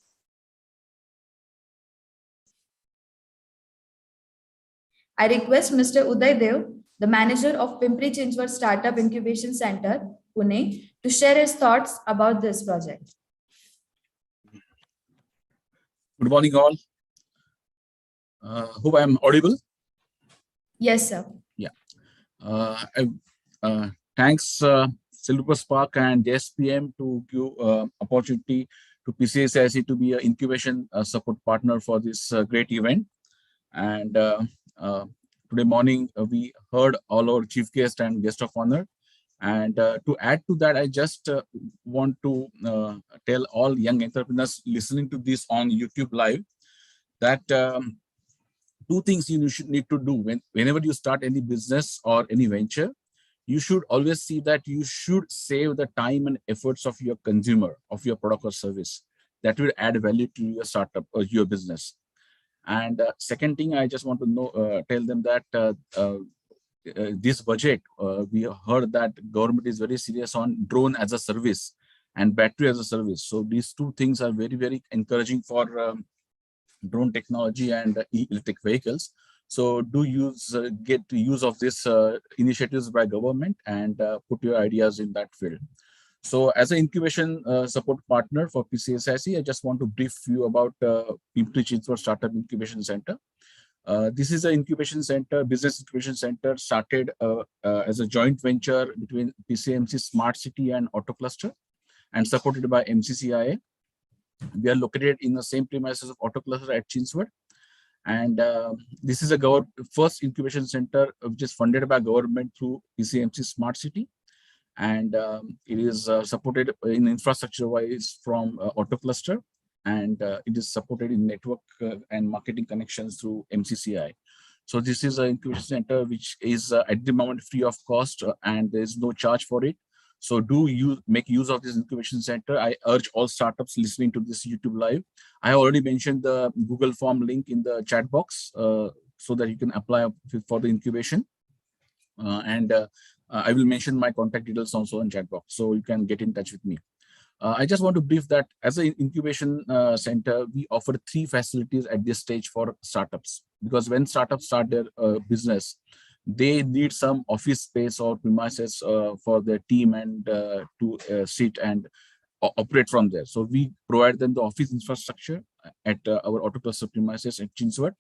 I request Mr. Uday Dev, the manager of Pimpri-Chinchwad Startup Incubation Center, Pune, to share his thoughts about this project. Good morning, all. Hope I am audible. Yes, sir. Yeah. Thanks, Cerebral Spark and SPM to give opportunity to PCSIC to be an incubation support partner for this great event. And today morning, we heard all our chief guest and guest of honor. And to add to that, I just want to tell all young entrepreneurs listening to this on YouTube Live that two things you should need to do whenever you start any business or any venture. You should always see that you should save the time and efforts of your consumer of your product or service. That will add value to your startup or your business. And second thing, I just want to tell them that this budget, we heard that government is very serious on drone as a service and battery as a service. So these two things are very, very encouraging for drone technology and electric vehicles. So do get use of this initiatives by government and put your ideas in that field. So as an incubation support partner for PCSIC, I just want to brief you about Pimpri-Chinchwad Startup Incubation Center. This is an incubation center, business incubation center, started as a joint venture between PCMC Smart City and Auto Cluster, and supported by MCCIA. We are located in the same premises of Auto Cluster at Chinchwad. And this is a first incubation center which is funded by government through PCMC Smart City. And it is supported in infrastructure wise from Auto Cluster, and it is supported in network and marketing connections through MCCI. So this is an incubation center which is at the moment free of cost, and there is no charge for it. So do you make use of this incubation center? I urge all startups listening to this YouTube live. I have already mentioned the Google form link in the chat box so that you can apply for the incubation. I will mention my contact details also in chat box, so you can get in touch with me. I just want to brief that as an incubation center, we offer 3 facilities at this stage for startups, because when startups start their business, they need some office space or premises for their team and to sit and operate from there. So we provide them the office infrastructure at our auto cluster premises at Chinswad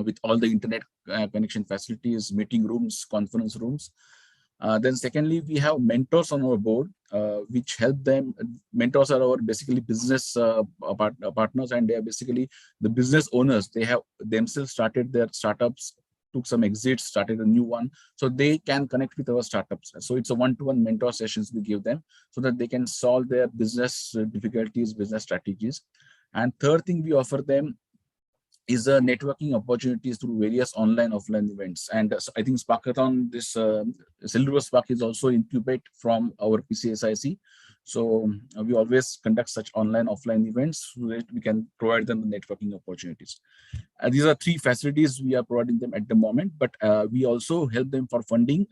with all the internet connection facilities, meeting rooms, conference rooms. Then secondly, we have mentors on our board, which help them. Mentors are our basically business partners, and they are basically the business owners. They have themselves started their startups, took some exits, started a new one, so they can connect with our startups. So it's a one-to-one mentor sessions we give them so that they can solve their business difficulties, business strategies. And third thing we offer them is networking opportunities through various online, offline events. And I think Sparkathon, this Cerebral Spark is also incubate from our PCSIC. So we always conduct such online, offline events so that we can provide them the networking opportunities. These are 3 facilities we are providing them at the moment, but we also help them for funding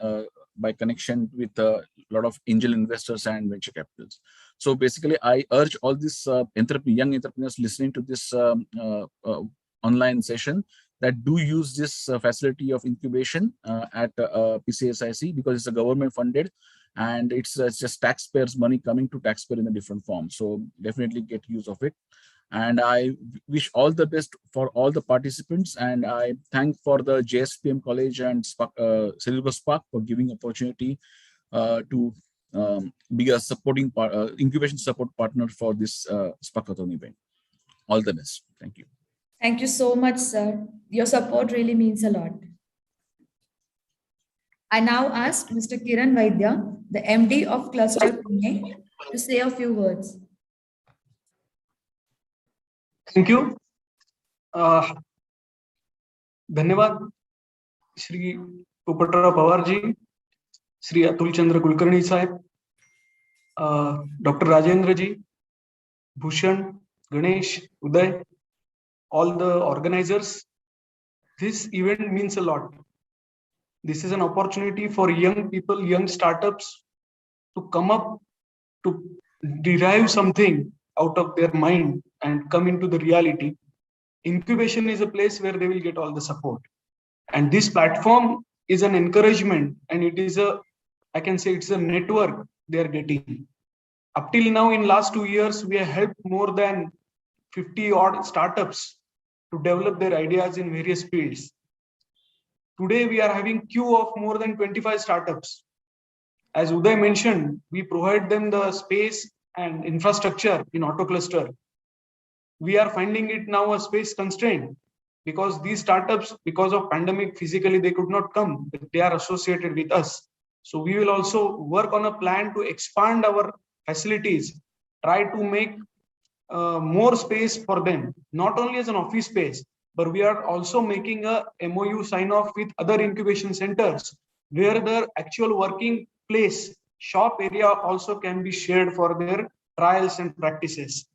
by connection with a lot of angel investors and venture capitals. So basically, I urge all these young entrepreneurs listening to this online session that do use this facility of incubation at PCSIC, because it's a government funded and it's just taxpayers' money coming to taxpayer in a different form. So definitely get use of it. And I wish all the best for all the participants. And I thank for the JSPM College and Cerebral Spark for giving opportunity to be a supporting incubation support partner for this Sparkathon event. All the best. Thank you. Thank you so much, sir. Your support really means a lot. I now ask Mr. Kiran Vaidya, the MD of Cluster Pune, to say a few words. Thank you. धन्यवाद श्री पोपटराव पवार जी, श्री अतुल चंद्र कुलकर्णी साहेब, doctor Rajendra ji, Bhushan, Ganesh, Uday, all the organizers. This event means a lot. This is an opportunity for young people, young startups to come up, to derive something out of their mind and come into the reality. Incubation is a place where they will get all the support. And this platform is an encouragement, and it is I can say it's a network they are getting. Up till now, in last 2 years, we have helped more than 50 odd startups to develop their ideas in various fields. Today, we are having queue of more than 25 startups. As Uday mentioned, we provide them the space and infrastructure in auto cluster. We are finding it now a space constraint because these startups, because of pandemic, physically they could not come, but they are associated with us. So we will also work on a plan to expand our facilities, try to make more space for them, not only as an office space, but we are also making a MOU sign off with other incubation centers where the actual working place, shop area also can be shared for their trials and practices.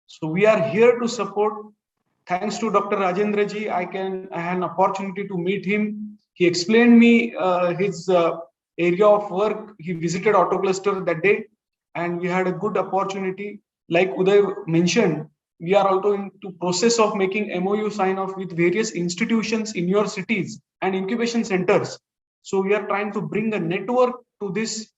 So we are here to support. Thanks to Dr. Rajendra ji, I had an opportunity to meet him. He explained me his area of work. He visited auto cluster that day, and we had a good opportunity. Like Uday mentioned, we are also into process of making MOU sign off with various institutions in your cities and incubation centers. So we are trying to bring a network to this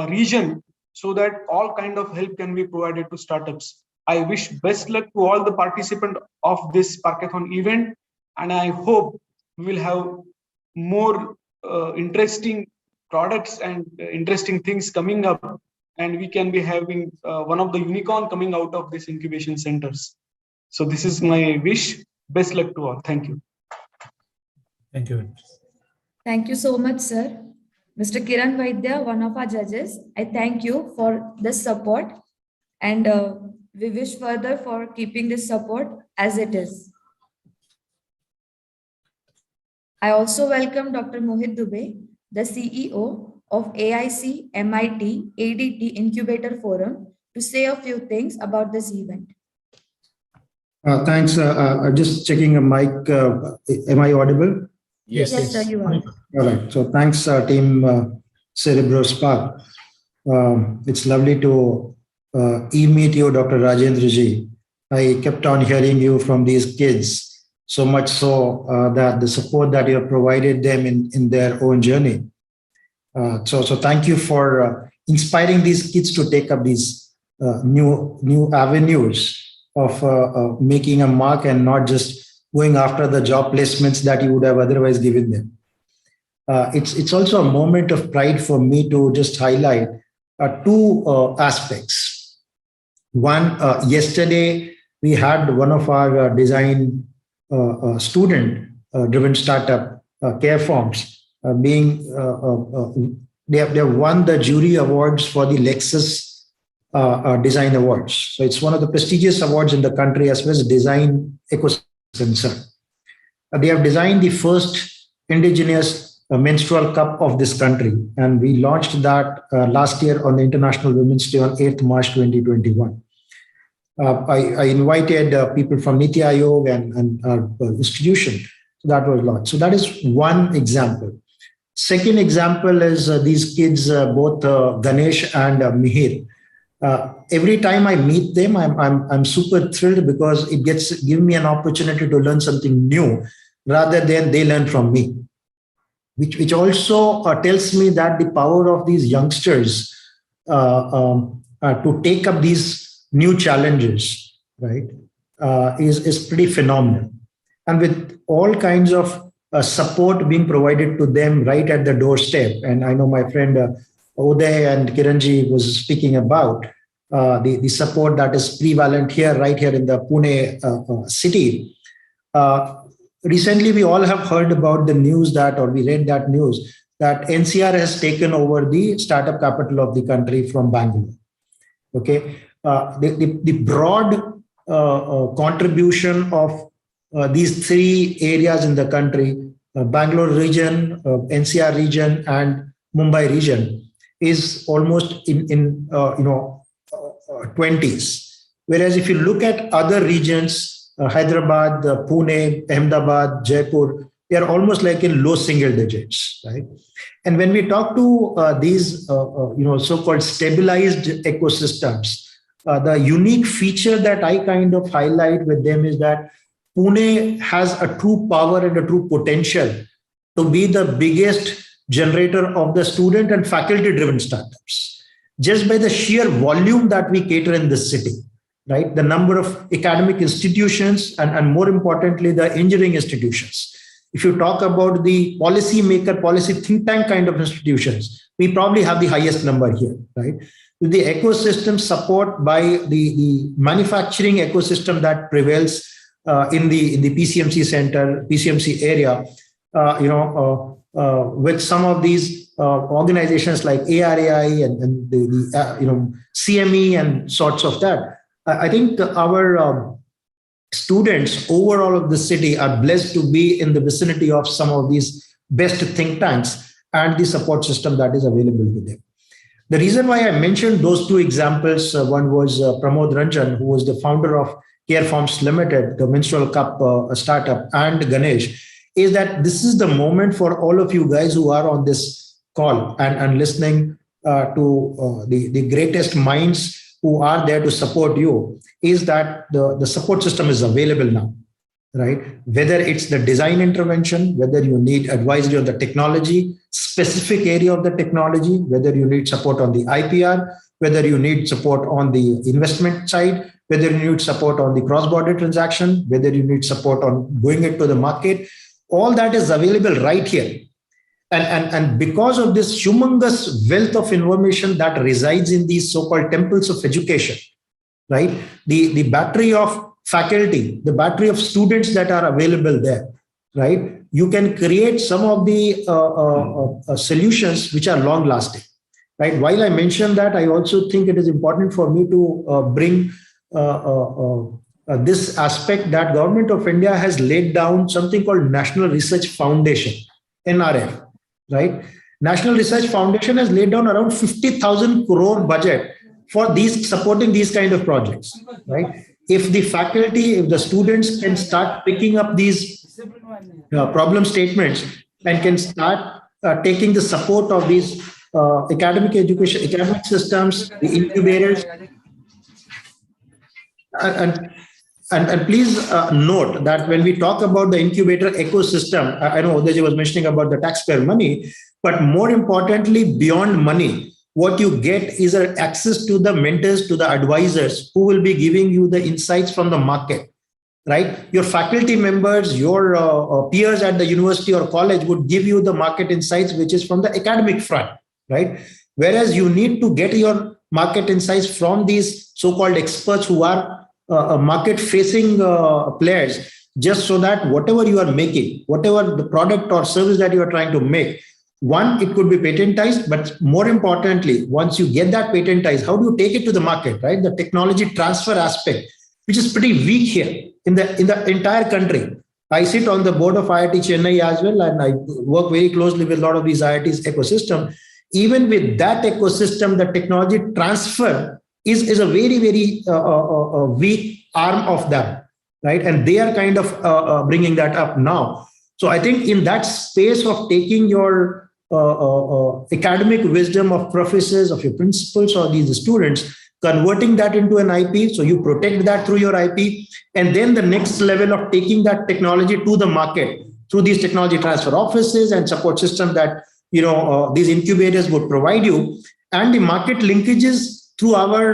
region so that all kind of help can be provided to startups. I wish best luck to all the participants of this Sparkathon event, and I hope we will have more interesting products and interesting things coming up, and we can be having one of the unicorn coming out of this incubation centers. So this is my wish. Best luck to all. Thank you. Thank you. Thank you so much, sir. Mr. Kiran Vaidya, one of our judges, I thank you for this support, and we wish further for keeping this support as it is. I also welcome Dr. Mohit Dubey, the CEO of AIC MIT ADT Incubator Forum to say a few things about this event. Thanks. I'm just checking a mic. Am I audible? Yes. Yes, sir, you are. All right. So thanks, team Cerebral Spark. It's lovely to meet you, Dr. Rajendra ji. I kept on hearing you from these kids, so much so that the support that you have provided them in their own journey. So thank you for inspiring these kids to take up these new avenues of making a mark and not just going after the job placements that you would have otherwise given them. It's also a moment of pride for me to just highlight two aspects. One, yesterday we had one of our design student-driven startup, Careforms, they have won the jury awards for the Lexus Design Awards. So it's one of the prestigious awards in the country as far as design ecosystem is concerned. They have designed the first indigenous menstrual cup of this country, and we launched that last year on the International Women's Day on 8th March 2021. I invited people from Niti Aayog and our institution. So that was launched. So that is one example. Second example is these kids, both Ganesh and Mihir. Every time I meet them, I'm super thrilled because it gives me an opportunity to learn something new rather than they learn from me. Which also tells me that the power of these youngsters to take up these new challenges, right, is pretty phenomenal. And with all kinds of support being provided to them right at the doorstep. And I know my friend Uday and Kiranji was speaking about the support that is prevalent here, right here in the Pune city. Recently, we all have heard about the news that, or we read that news, that NCR has taken over the startup capital of the country from Bangalore. Okay, the broad contribution of these three areas in the country, Bangalore region, NCR region, and Mumbai region, is almost in 20s. Whereas if you look at other regions, Hyderabad, Pune, Ahmedabad, Jaipur, they are almost like in low single digits, right? And when we talk to these, so-called stabilized ecosystems, the unique feature that I kind of highlight with them is that Pune has a true power and a true potential to be the biggest generator of the student and faculty-driven startups, just by the sheer volume that we cater in this city. Right, the number of academic institutions and more importantly, the engineering institutions. If you talk about the policy maker, policy think tank kind of institutions, we probably have the highest number here, right? With the ecosystem support by the manufacturing ecosystem that prevails in the PCMC center, PCMC area, with some of these organizations like ARAI and the CME and sorts of that. I think our students overall of the city are blessed to be in the vicinity of some of these best think tanks and the support system that is available to them. The reason why I mentioned those two examples, one was Pramod Ranjan, who was the founder of Careforms Limited, the menstrual cup startup, and Ganesh, is that this is the moment for all of you guys who are on this call and listening to the greatest minds who are there to support you, is that the support system is available now, right? Whether it's the design intervention, whether you need advisory on the technology, specific area of the technology, whether you need support on the IPR, whether you need support on the investment side, whether you need support on the cross-border transaction, whether you need support on going into the market, all that is available right here. And because of this humongous wealth of information that resides in these so-called temples of education, right? The battery of faculty, the battery of students that are available there, right? You can create some of the solutions which are long lasting, right? While I mention that, I also think it is important for me to bring this aspect that Government of India has laid down something called National Research Foundation, NRF. Right? National Research Foundation has laid down around 50,000 crore budget for these supporting these kind of projects, right? If the faculty, if the students can start picking up these problem statements and can start taking the support of these academic systems, the incubators, and please note that when we talk about the incubator ecosystem, I know Uday was mentioning about the taxpayer money, but more importantly, beyond money, what you get is access to the mentors, to the advisors who will be giving you the insights from the market, right? Your faculty members, your peers at the university or college would give you the market insights, which is from the academic front, right? Whereas you need to get your market insights from these so-called experts who are market-facing players, just so that whatever you are making, whatever the product or service that you are trying to make, one, it could be patentized, but more importantly, once you get that patentized, how do you take it to the market, right? The technology transfer aspect, which is pretty weak here in the entire country. I sit on the board of IIT Chennai as well, and I work very closely with a lot of these IITs ecosystem. Even with that ecosystem, the technology transfer is a very, very weak arm of them, right? And they are kind of bringing that up now. So I think in that space of taking your academic wisdom of professors, of your principals or these students, converting that into an IP, so you protect that through your IP, and then the next level of taking that technology to the market through these technology transfer offices and support systems that these incubators would provide you, and the market linkages through our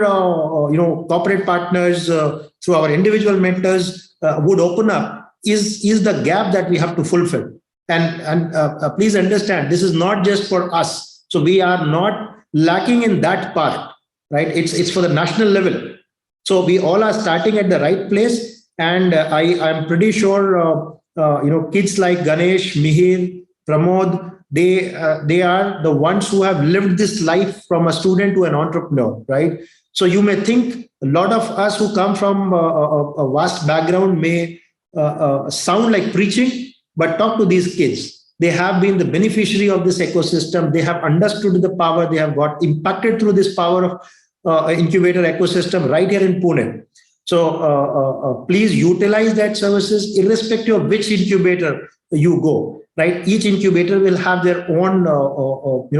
corporate partners, through our individual mentors would open up is the gap that we have to fulfill. And please understand, this is not just for us. So we are not lacking in that part, right? It's for the national level. So we all are starting at the right place. And I'm pretty sure, kids like Ganesh, Mihir, Pramod, they are the ones who have lived this life from a student to an entrepreneur, right? So you may think a lot of us who come from a vast background may sound like preaching, but talk to these kids. They have been the beneficiary of this ecosystem. They have understood the power. They have got impacted through this power of incubator ecosystem right here in Pune. So please utilize that services irrespective of which incubator you go, right? Each incubator will have their own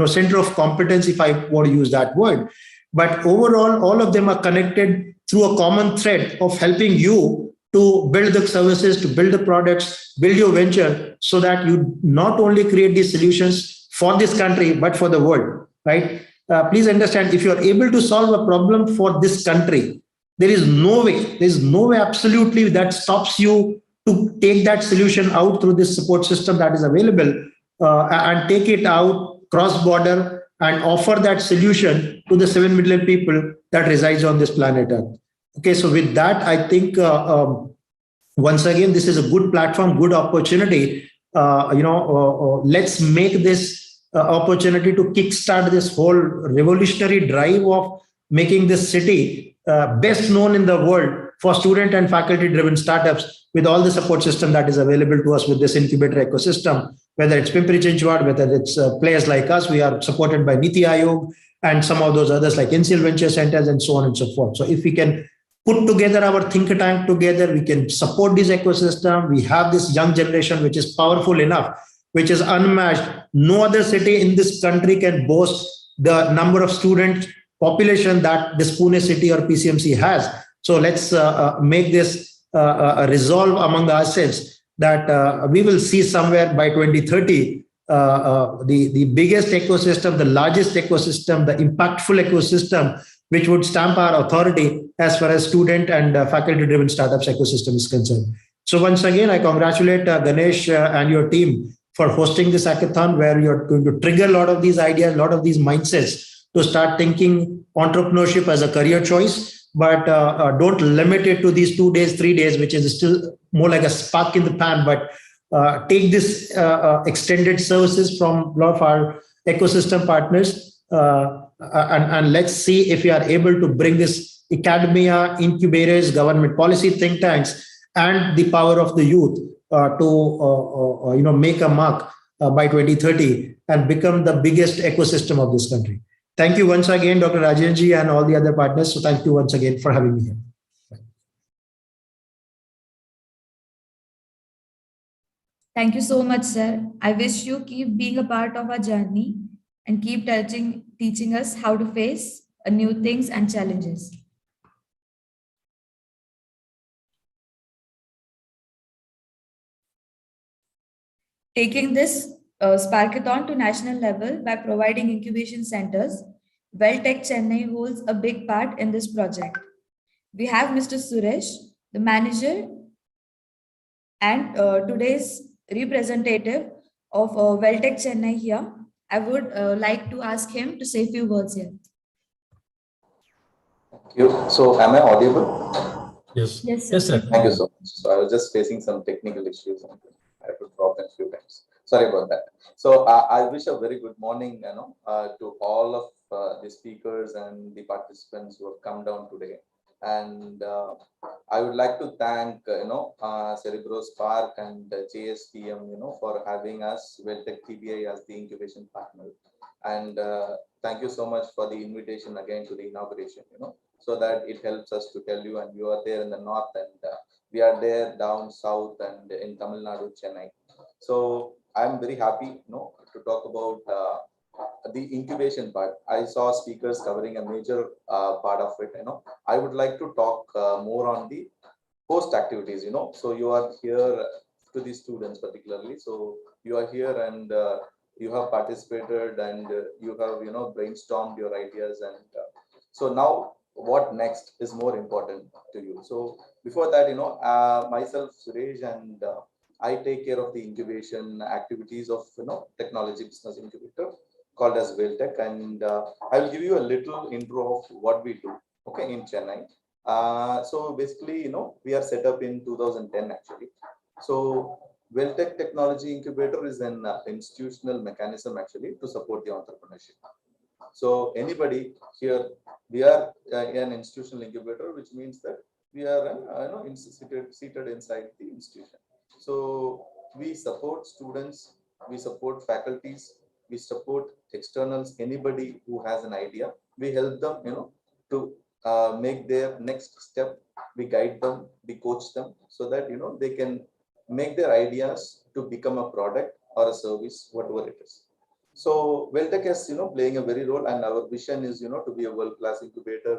center of competence, if I want to use that word. But overall, all of them are connected through a common thread of helping you to build the services, to build the products, build your venture, so that you not only create these solutions for this country, but for the world, right? Please understand, if you are able to solve a problem for this country, there is no way absolutely that stops you to take that solution out through this support system that is available and take it out cross-border and offer that solution to the 7 million people that resides on this planet Earth. Okay, so with that, I think once again, this is a good platform, good opportunity. Let's make this opportunity to kickstart this whole revolutionary drive of making this city best known in the world for student and faculty-driven startups, with all the support system that is available to us with this incubator ecosystem. Whether it's Pimpri Chinchwad, whether it's players like us, we are supported by Niti Aayog and some of those others like NCL Venture Centers and so on and so forth. So if we can put together our think tank together, we can support this ecosystem. We have this young generation, which is powerful enough, which is unmatched. No other city in this country can boast the number of student population that this Pune city or PCMC has. So let's make this a resolve among ourselves that we will see somewhere by 2030, the biggest ecosystem, the largest ecosystem, the impactful ecosystem, which would stamp our authority as far as student and faculty-driven startups ecosystem is concerned. So once again, I congratulate Ganesh and your team for hosting this hackathon, where you're going to trigger a lot of these ideas, a lot of these mindsets to start thinking entrepreneurship as a career choice, but don't limit it to these 2 days, 3 days, which is still more like a spark in the pan, but take this extended services from a lot of our ecosystem partners and let's see if we are able to bring this academia, incubators, government policy think tanks, and the power of the youth to make a mark by 2030 and become the biggest ecosystem of this country. Thank you once again, Dr. Rajenji and all the other partners. So thank you once again for having me here. Thank you so much, sir. I wish you keep being a part of our journey and keep teaching us how to face new things and challenges. Taking this Sparkathon to national level by providing incubation centers, WellTech Chennai holds a big part in this project. We have Mr. Suresh, the manager and today's representative of WellTech Chennai here. I would like to ask him to say a few words here. Thank you. So, am I audible? Yes. Yes, sir. Yes, sir. Thank you so much. So, I was just facing some technical issues. And I had to drop in a few times. Sorry about that. So, I wish a very good morning, to all of the speakers and the participants who have come down today. And I would like to thank, Cerebral, Spark and JSPM, for having us, WellTech TBI, as the incubation partner. And thank you so much for the invitation again to the inauguration, so that it helps us to tell you, and you are there in the north and we are there down south and in Tamil Nadu, Chennai. So I'm very happy, to talk about the incubation part. I saw speakers covering a major part of it. I would like to talk more on the post activities. So you are here to the students particularly. So you are here and you have participated and you have brainstormed your ideas, and so now what next is more important to you. So before that, myself, Suresh, and I take care of the incubation activities of technology business incubator called as WellTech, and I will give you a little intro of what we do, okay, in Chennai. So basically, we are set up in 2010 actually. So WellTech Technology Incubator is an institutional mechanism actually to support the entrepreneurship. So anybody here, we are an institutional incubator, which means that we are seated inside the institution. So we support students, we support faculties, we support externals, anybody who has an idea. We help them, to make their next step. We guide them, we coach them, so that they can make their ideas to become a product or a service, whatever it is. So WellTech is playing a very role, and our vision is to be a world-class incubator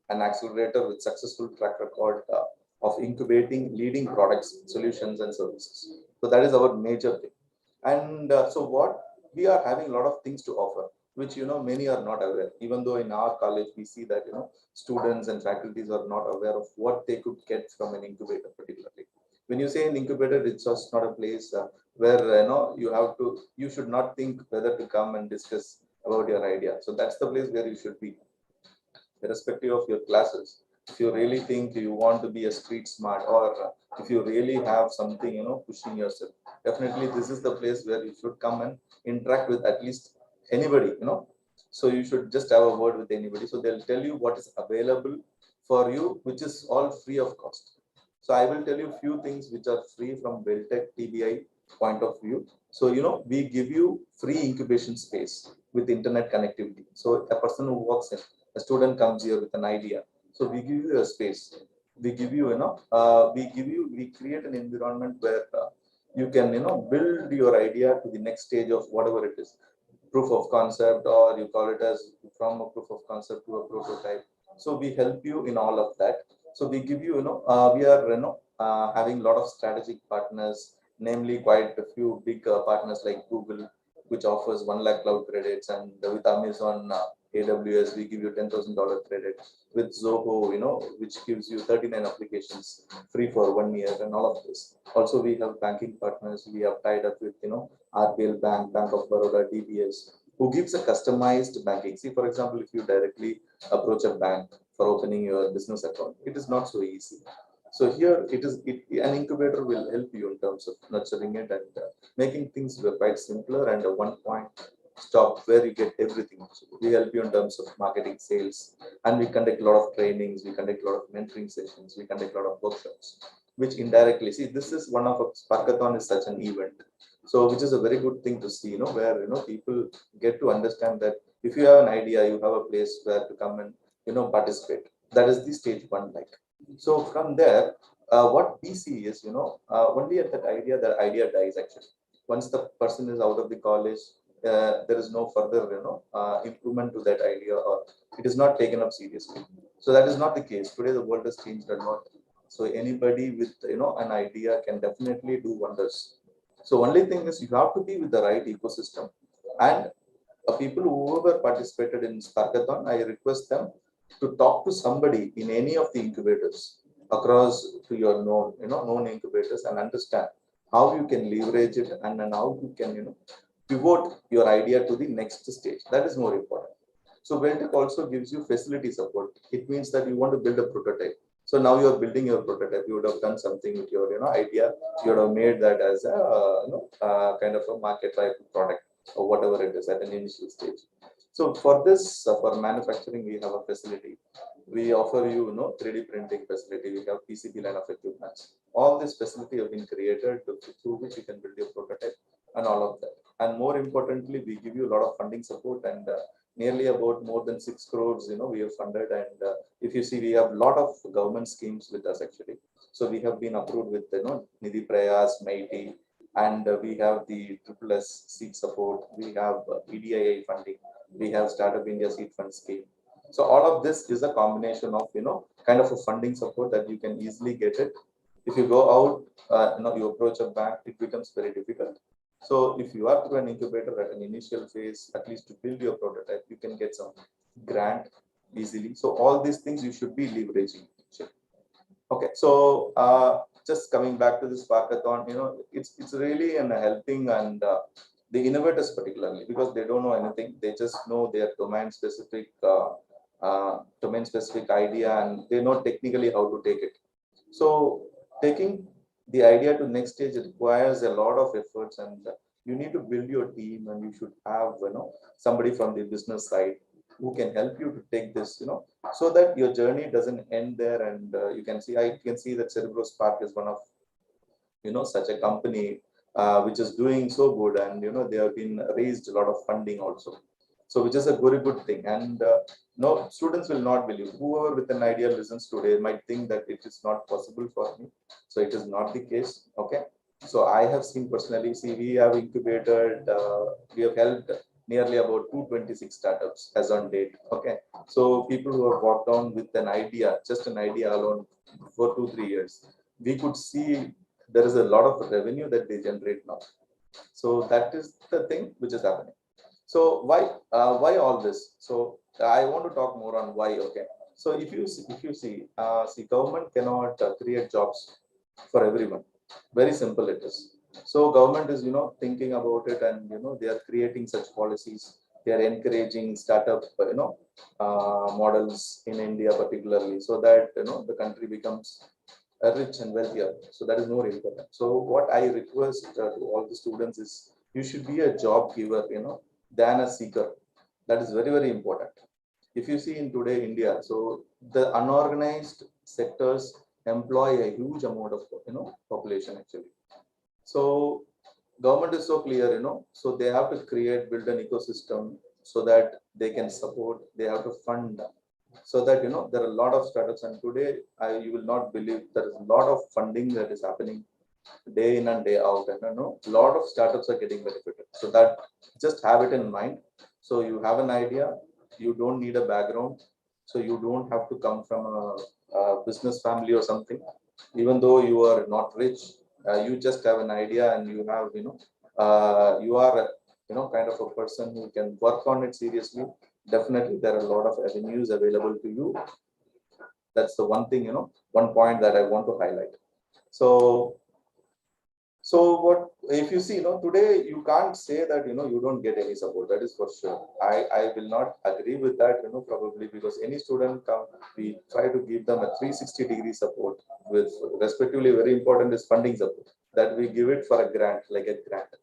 and accelerator with successful track record of incubating leading products, solutions, and services. So that is our major thing. And so what we are having a lot of things to offer, which many are not aware. Even though in our college we see that students and faculties are not aware of what they could get from an incubator particularly. When you say an incubator, it's just not a place where you should not think whether to come and discuss about your idea. So that's the place where you should be, irrespective of your classes. If you really think you want to be a street smart, or if you really have something pushing yourself, definitely this is the place where you should come and interact with at least anybody. So you should just have a word with anybody, so they'll tell you what is available for you, which is all free of cost. So I will tell you a few things which are free from WellTech TBI point of view. So we give you free incubation space with internet connectivity. So a person who walks in, a student comes here with an idea, so we give you a space. We give you, we create an environment where you can, build your idea to the next stage of whatever it is, proof of concept, or you call it as from a proof of concept to a prototype. So we help you in all of that. So we give you, we are, having a lot of strategic partners, namely quite a few big partners like Google, which offers 1 lakh cloud credits, and with Amazon AWS, we give you $10,000 credit. With Zoho, which gives you 39 applications free for 1 year, and all of this. Also, we have banking partners. We have tied up with, RBL Bank, Bank of Baroda, DBS, who gives a customized banking. See, for example, if you directly approach a bank for opening your business account, it is not so easy. So here an incubator will help you in terms of nurturing it and making things quite simpler and a one-point stop where you get everything. We help you in terms of marketing, sales, and we conduct a lot of trainings, we conduct a lot of mentoring sessions, we conduct a lot of workshops, which indirectly, see, this is one of Sparkathon is such an event. So which is a very good thing to see, where, people get to understand that if you have an idea, you have a place where to come and, participate. That is the stage one, like. So from there, what we see is, only at that idea, the idea dies actually. Once the person is out of the college, there is no further, improvement to that idea, or it is not taken up seriously. So that is not the case. Today, the world has changed a lot. So anybody with, an idea can definitely do wonders. So only thing is you have to be with the right ecosystem. And people who ever participated in Sparkathon, I request them to talk to somebody in any of the incubators across to your known incubators, and understand how you can leverage it, and then how you can, pivot your idea to the next stage. That is more important. So Welltech also gives you facility support. It means that you want to build a prototype. So now you are building your prototype. You would have done something with your, idea. You would have made that as a, kind of a market type product, or whatever it is at an initial stage. So for this, for manufacturing, we have a facility. We offer you, 3D printing facility. We have PCB line of equipment. All this facility have been created through which you can build your prototype and all of that. And more importantly, we give you a lot of funding support, and nearly about more than 6 crores, we have funded. And if you see, we have a lot of government schemes with us actually. So we have been approved with, Nidhi Prayas, MAITI, and we have the SSS seed support. We have EDIA funding. We have Startup India Seed Fund Scheme. So all of this is a combination of, kind of a funding support that you can easily get it. If you go out, you approach a bank, it becomes very difficult. So if you are through an incubator at an initial phase, at least to build your prototype, you can get some grant easily. So all these things you should be leveraging. Okay, so just coming back to this Sparkathon, it's really an helping, and the innovators particularly, because they don't know anything, they just know their domain specific idea, and they know technically how to take it. So taking the idea to next stage requires a lot of efforts, and you need to build your team, and you should have, somebody from the business side who can help you to take this, so that your journey doesn't end there. And you can see, I can see that Cerebral Spark is one of, such a company which is doing so good, and they have been raised a lot of funding also. So which is a very good thing. And no, students will not believe. Whoever with an idea listens today might think that it is not possible for me. So it is not the case. Okay. So I have seen personally, see, we have incubated, we have helped nearly about 226 startups as on date. Okay. So people who have walked on with an idea, just an idea alone for 2-3 years, we could see there is a lot of revenue that they generate now. So that is the thing which is happening. So why all this? So I want to talk more on why. Okay. So if you see, government cannot create jobs for everyone. Very simple it is. So government is, thinking about it, and, they are creating such policies. They are encouraging startup, models in India particularly, so that, the country becomes rich and wealthier. So that is more important. So what I request to all the students is, you should be a job giver, than a seeker. That is very, very important. If you see in today India, so the unorganized sectors employ a huge amount of, population actually. So government is so clear, so they have to build an ecosystem so that they can support, they have to fund, so that, there are a lot of startups. And today, you will not believe, there is a lot of funding that is happening day in and day out, and a lot of startups are getting benefited. So that, just have it in mind. So you have an idea, you don't need a background, so you don't have to come from a business family or something. Even though you are not rich, you just have an idea, and you have, you are, kind of a person who can work on it seriously. Definitely, there are a lot of avenues available to you. That's the one thing, one point that I want to highlight. So what if you see, today you can't say that, you don't get any support. That is for sure. I will not agree with that, probably, because any student we try to give them a 360-degree support with, respectively, very important is funding support, that we give it for a grant, like a grant.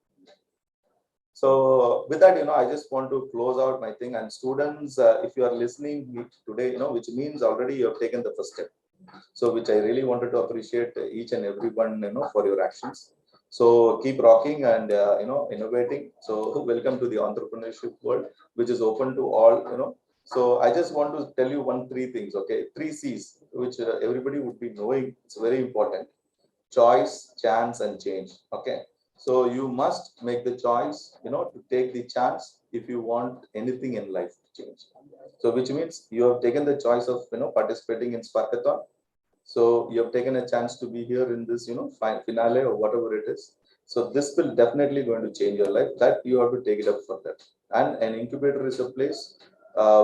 So with that, I just want to close out my thing. And students, if you are listening today, which means already you have taken the first step. So which I really wanted to appreciate each and everyone, for your actions. So keep rocking and innovating. So welcome to the entrepreneurship world, which is open to all. So I just want to tell you three things. Okay, 3 C's, which everybody would be knowing. It's very important: choice, chance, and change. Okay, so you must make the choice, to take the chance if you want anything in life to change. So which means you have taken the choice of participating in Sparkathon. So you have taken a chance to be here in this finale or whatever it is. So this will definitely going to change your life. That you have to take it up for that. And an incubator is a place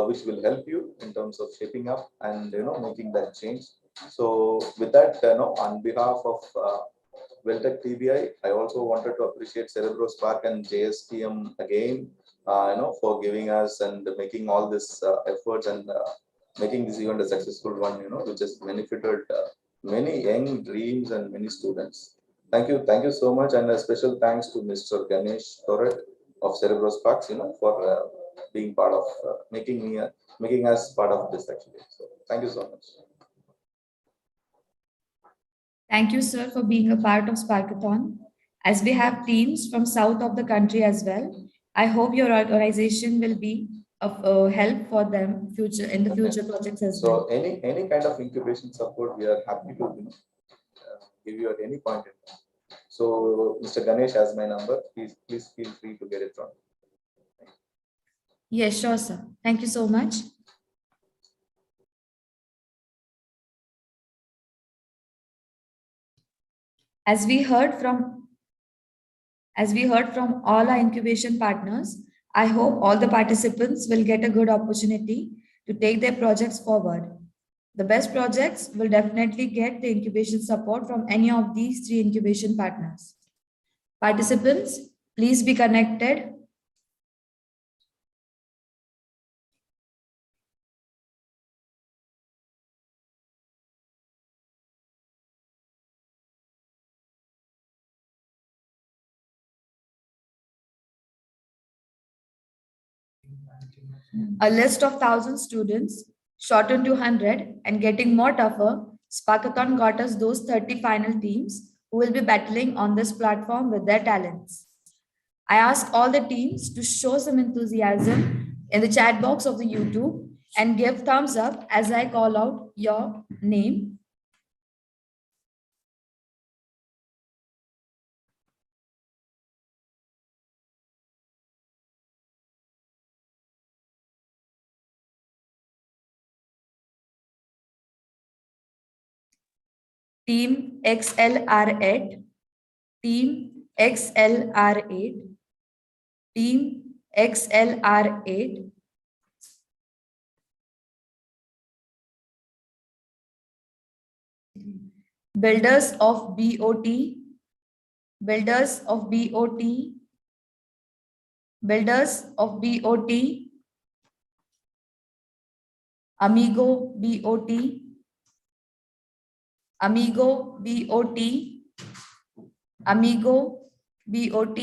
which will help you in terms of shaping up and making that change. So with that, on behalf of Welltech TBI, I also wanted to appreciate Cerebral Spark and JSTM again, for giving us and making all this efforts and making this event a successful one, which has benefited many young dreams and many students. Thank you so much, and a special thanks to Mr. Ganesh Thorat of Cerebral Sparks, for being part of making us part of this actually. So thank you so much. Thank you, sir, for being a part of Sparkathon. As we have teams from south of the country as well, I hope your organization will be of help for them in the future projects as well. So any kind of incubation support, we are happy to give you at any point in time. So Mr. Ganesh has my number. Please feel free to get it from me. Yes, sure, sir. Thank you so much. As we heard from all our incubation partners, I hope all the participants will get a good opportunity to take their projects forward. The best projects will definitely get the incubation support from any of these 3 incubation partners. Participants, please be connected. A list of 1,000 students, shortened to 100 and getting more tougher, Sparkathon got us those 30 final teams who will be battling on this platform with their talents. I ask all the teams to show some enthusiasm in the chat box of the YouTube and give thumbs up as I call out your name. Team XLR8, Team XLR8, Team XLR8, Builders of BOT, Builders of BOT, Builders of BOT, Amigo BOT, Amigo BOT, Amigo BOT,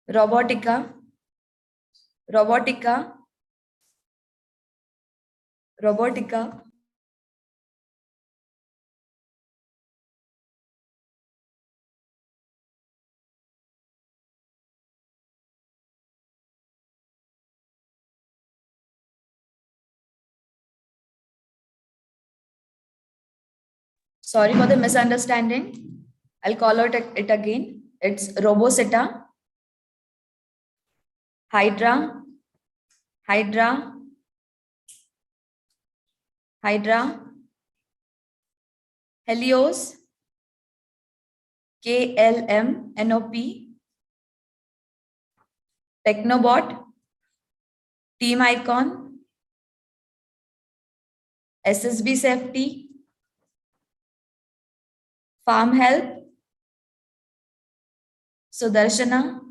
Robotica, Robotica, Robotica, sorry for the misunderstanding. I'll call out it again. It's Roboseta, Hydra, Hydra, Hydra, Helios, KLMNOP, Technobot, Team Icon, SSB Safety, Farm Help, Sudarshana,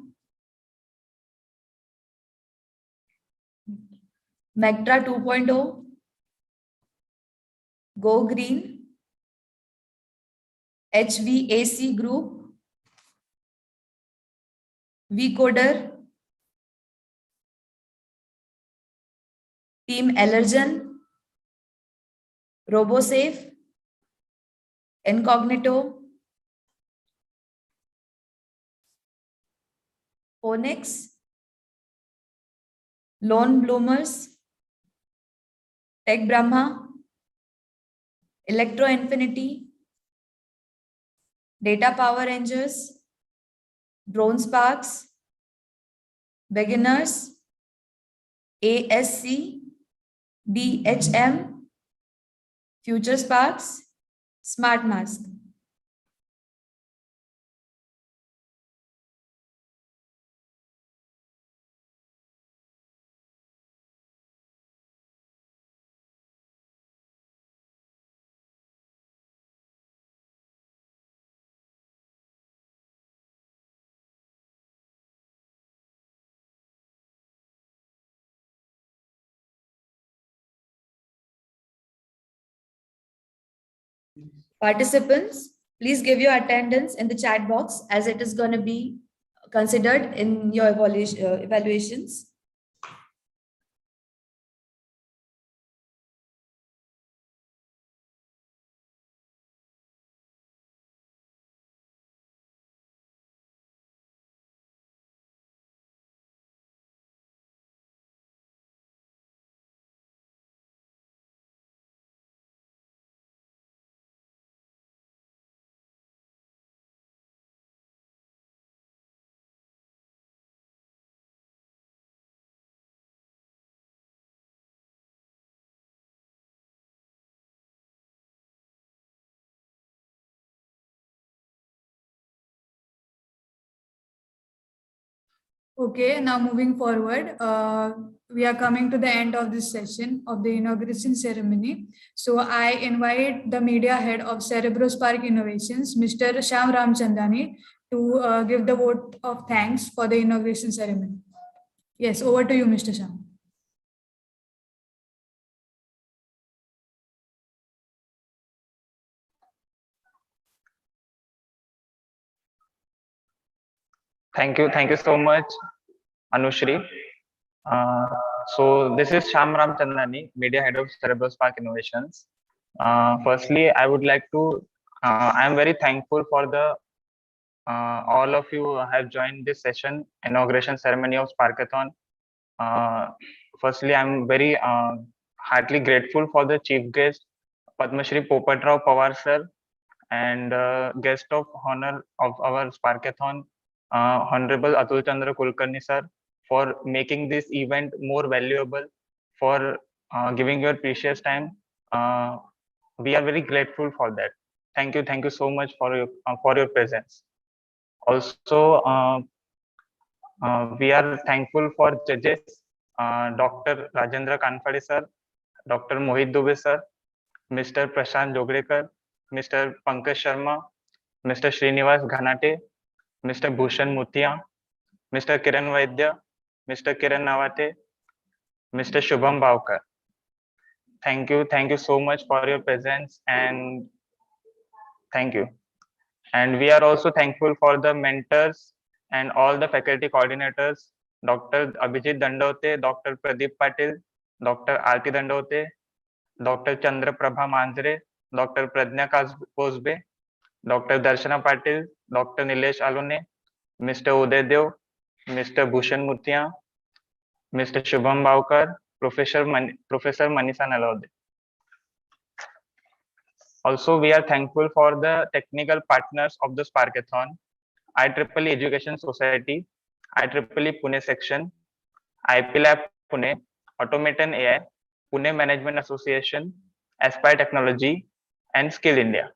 Mectra 2.0, Go Green, HVAC Group, Vcoder, Team Allergen, RoboSafe, Incognito, Onyx, Lone Bloomers, Tech Brahma, Electro Infinity, Data Power Rangers, Drone Sparks, Beginners, ASC, DHM, Future Sparks, Smart Mask. Participants, please give your attendance in the chat box as it is going to be considered in your evaluations. Okay, now moving forward, we are coming to the end of this session of the inauguration ceremony. So I invite the media head of Cerebral Spark Innovations, Mr. Shyam Ramchandani, to give the vote of thanks for the inauguration ceremony. Yes, over to you, Mr. Shyam. Thank you so much, Anushri. So this is Shyam Ramchandani, Media Head of Cerebral Spark Innovations. Firstly, I would like to, I am very thankful for the all of you who have joined this session, inauguration ceremony of Sparkathon. Firstly, I'm very heartily grateful for the chief guest, Padma Shri Popatrao Pawar sir, and guest of honor of our Sparkathon, Honorable Atul Chandra Kulkarni sir, for making this event more valuable, for giving your precious time. We are very grateful for that. Thank you so much for your presence. Also, we are thankful for judges, Dr. Rajendra Kanfade sir, Dr. Mohit Dubey sir, Mr. Prashant Jogrekar, Mr. Pankaj Sharma, Mr. Srinivas Ghanate, Mr. Bhushan Mutia, Mr. Kiran Vaidya, Mr. Kiran Nawate, Mr. Shubham Bhavkar. Thank you so much for your presence, and thank you. And we are also thankful for the mentors and all the faculty coordinators, Dr. Abhijit Dandote, Dr. Pradeep Patil, Dr. Aarti Dandote, Dr. Chandra Prabha Manjre, Dr. Pradnya Kosbe, Dr. Darshana Patil, Dr. Nilesh Alone, Mr. Uday Dev, Mr. Bhushan Mutia, Mr. Shubham Bhavkar, Professor Manisha Nalode. Also, we are thankful for the technical partners of the Sparkathon, IEEE Education Society, IEEE Pune Section, IP Lab Pune, Automaton AI, Pune Management Association, Aspire Technology, and Skill India.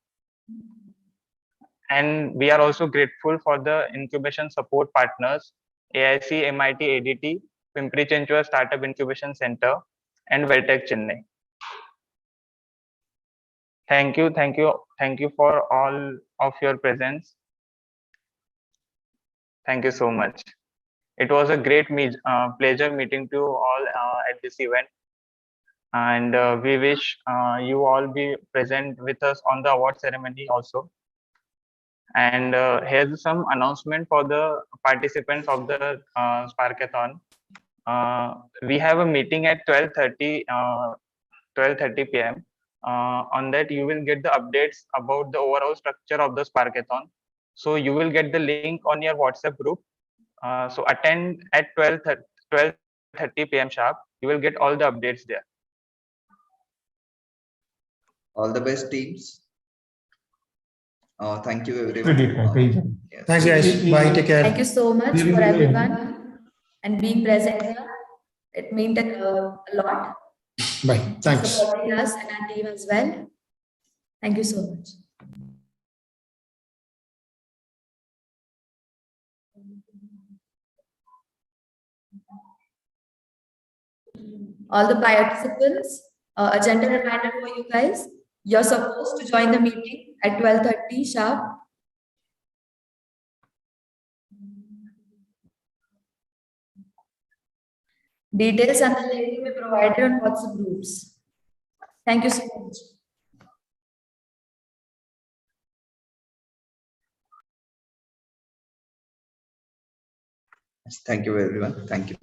And we are also grateful for the incubation support partners, AIC MIT ADT, Pimpri Chinchwad Startup Incubation Center, and Welltech Chennai. Thank you for all of your presence. Thank you so much. It was a great pleasure meeting to you all at this event. and we wish you all be present with us on the award ceremony also. And here's some announcement for the participants of the Sparkathon. We have a meeting at 12:30 p.m. On that, you will get the updates about the overall structure of the Sparkathon. So you will get the link on your WhatsApp group. So attend at 12:30 p.m. sharp. You will get all the updates there. All the best, teams. Thank you, Good everyone. evening. Yes. Thanks, guys. Bye. Take care. Thank you so much for everyone and being present here. It meant a lot. Bye. Thanks. Supporting us and our team as well. Thank you so much. All the participants, a gentle reminder for you guys. You're supposed to join the meeting at 12:30 sharp. Details and the link will be provided on WhatsApp groups. Thank you so much. Thank you, everyone. Thank you.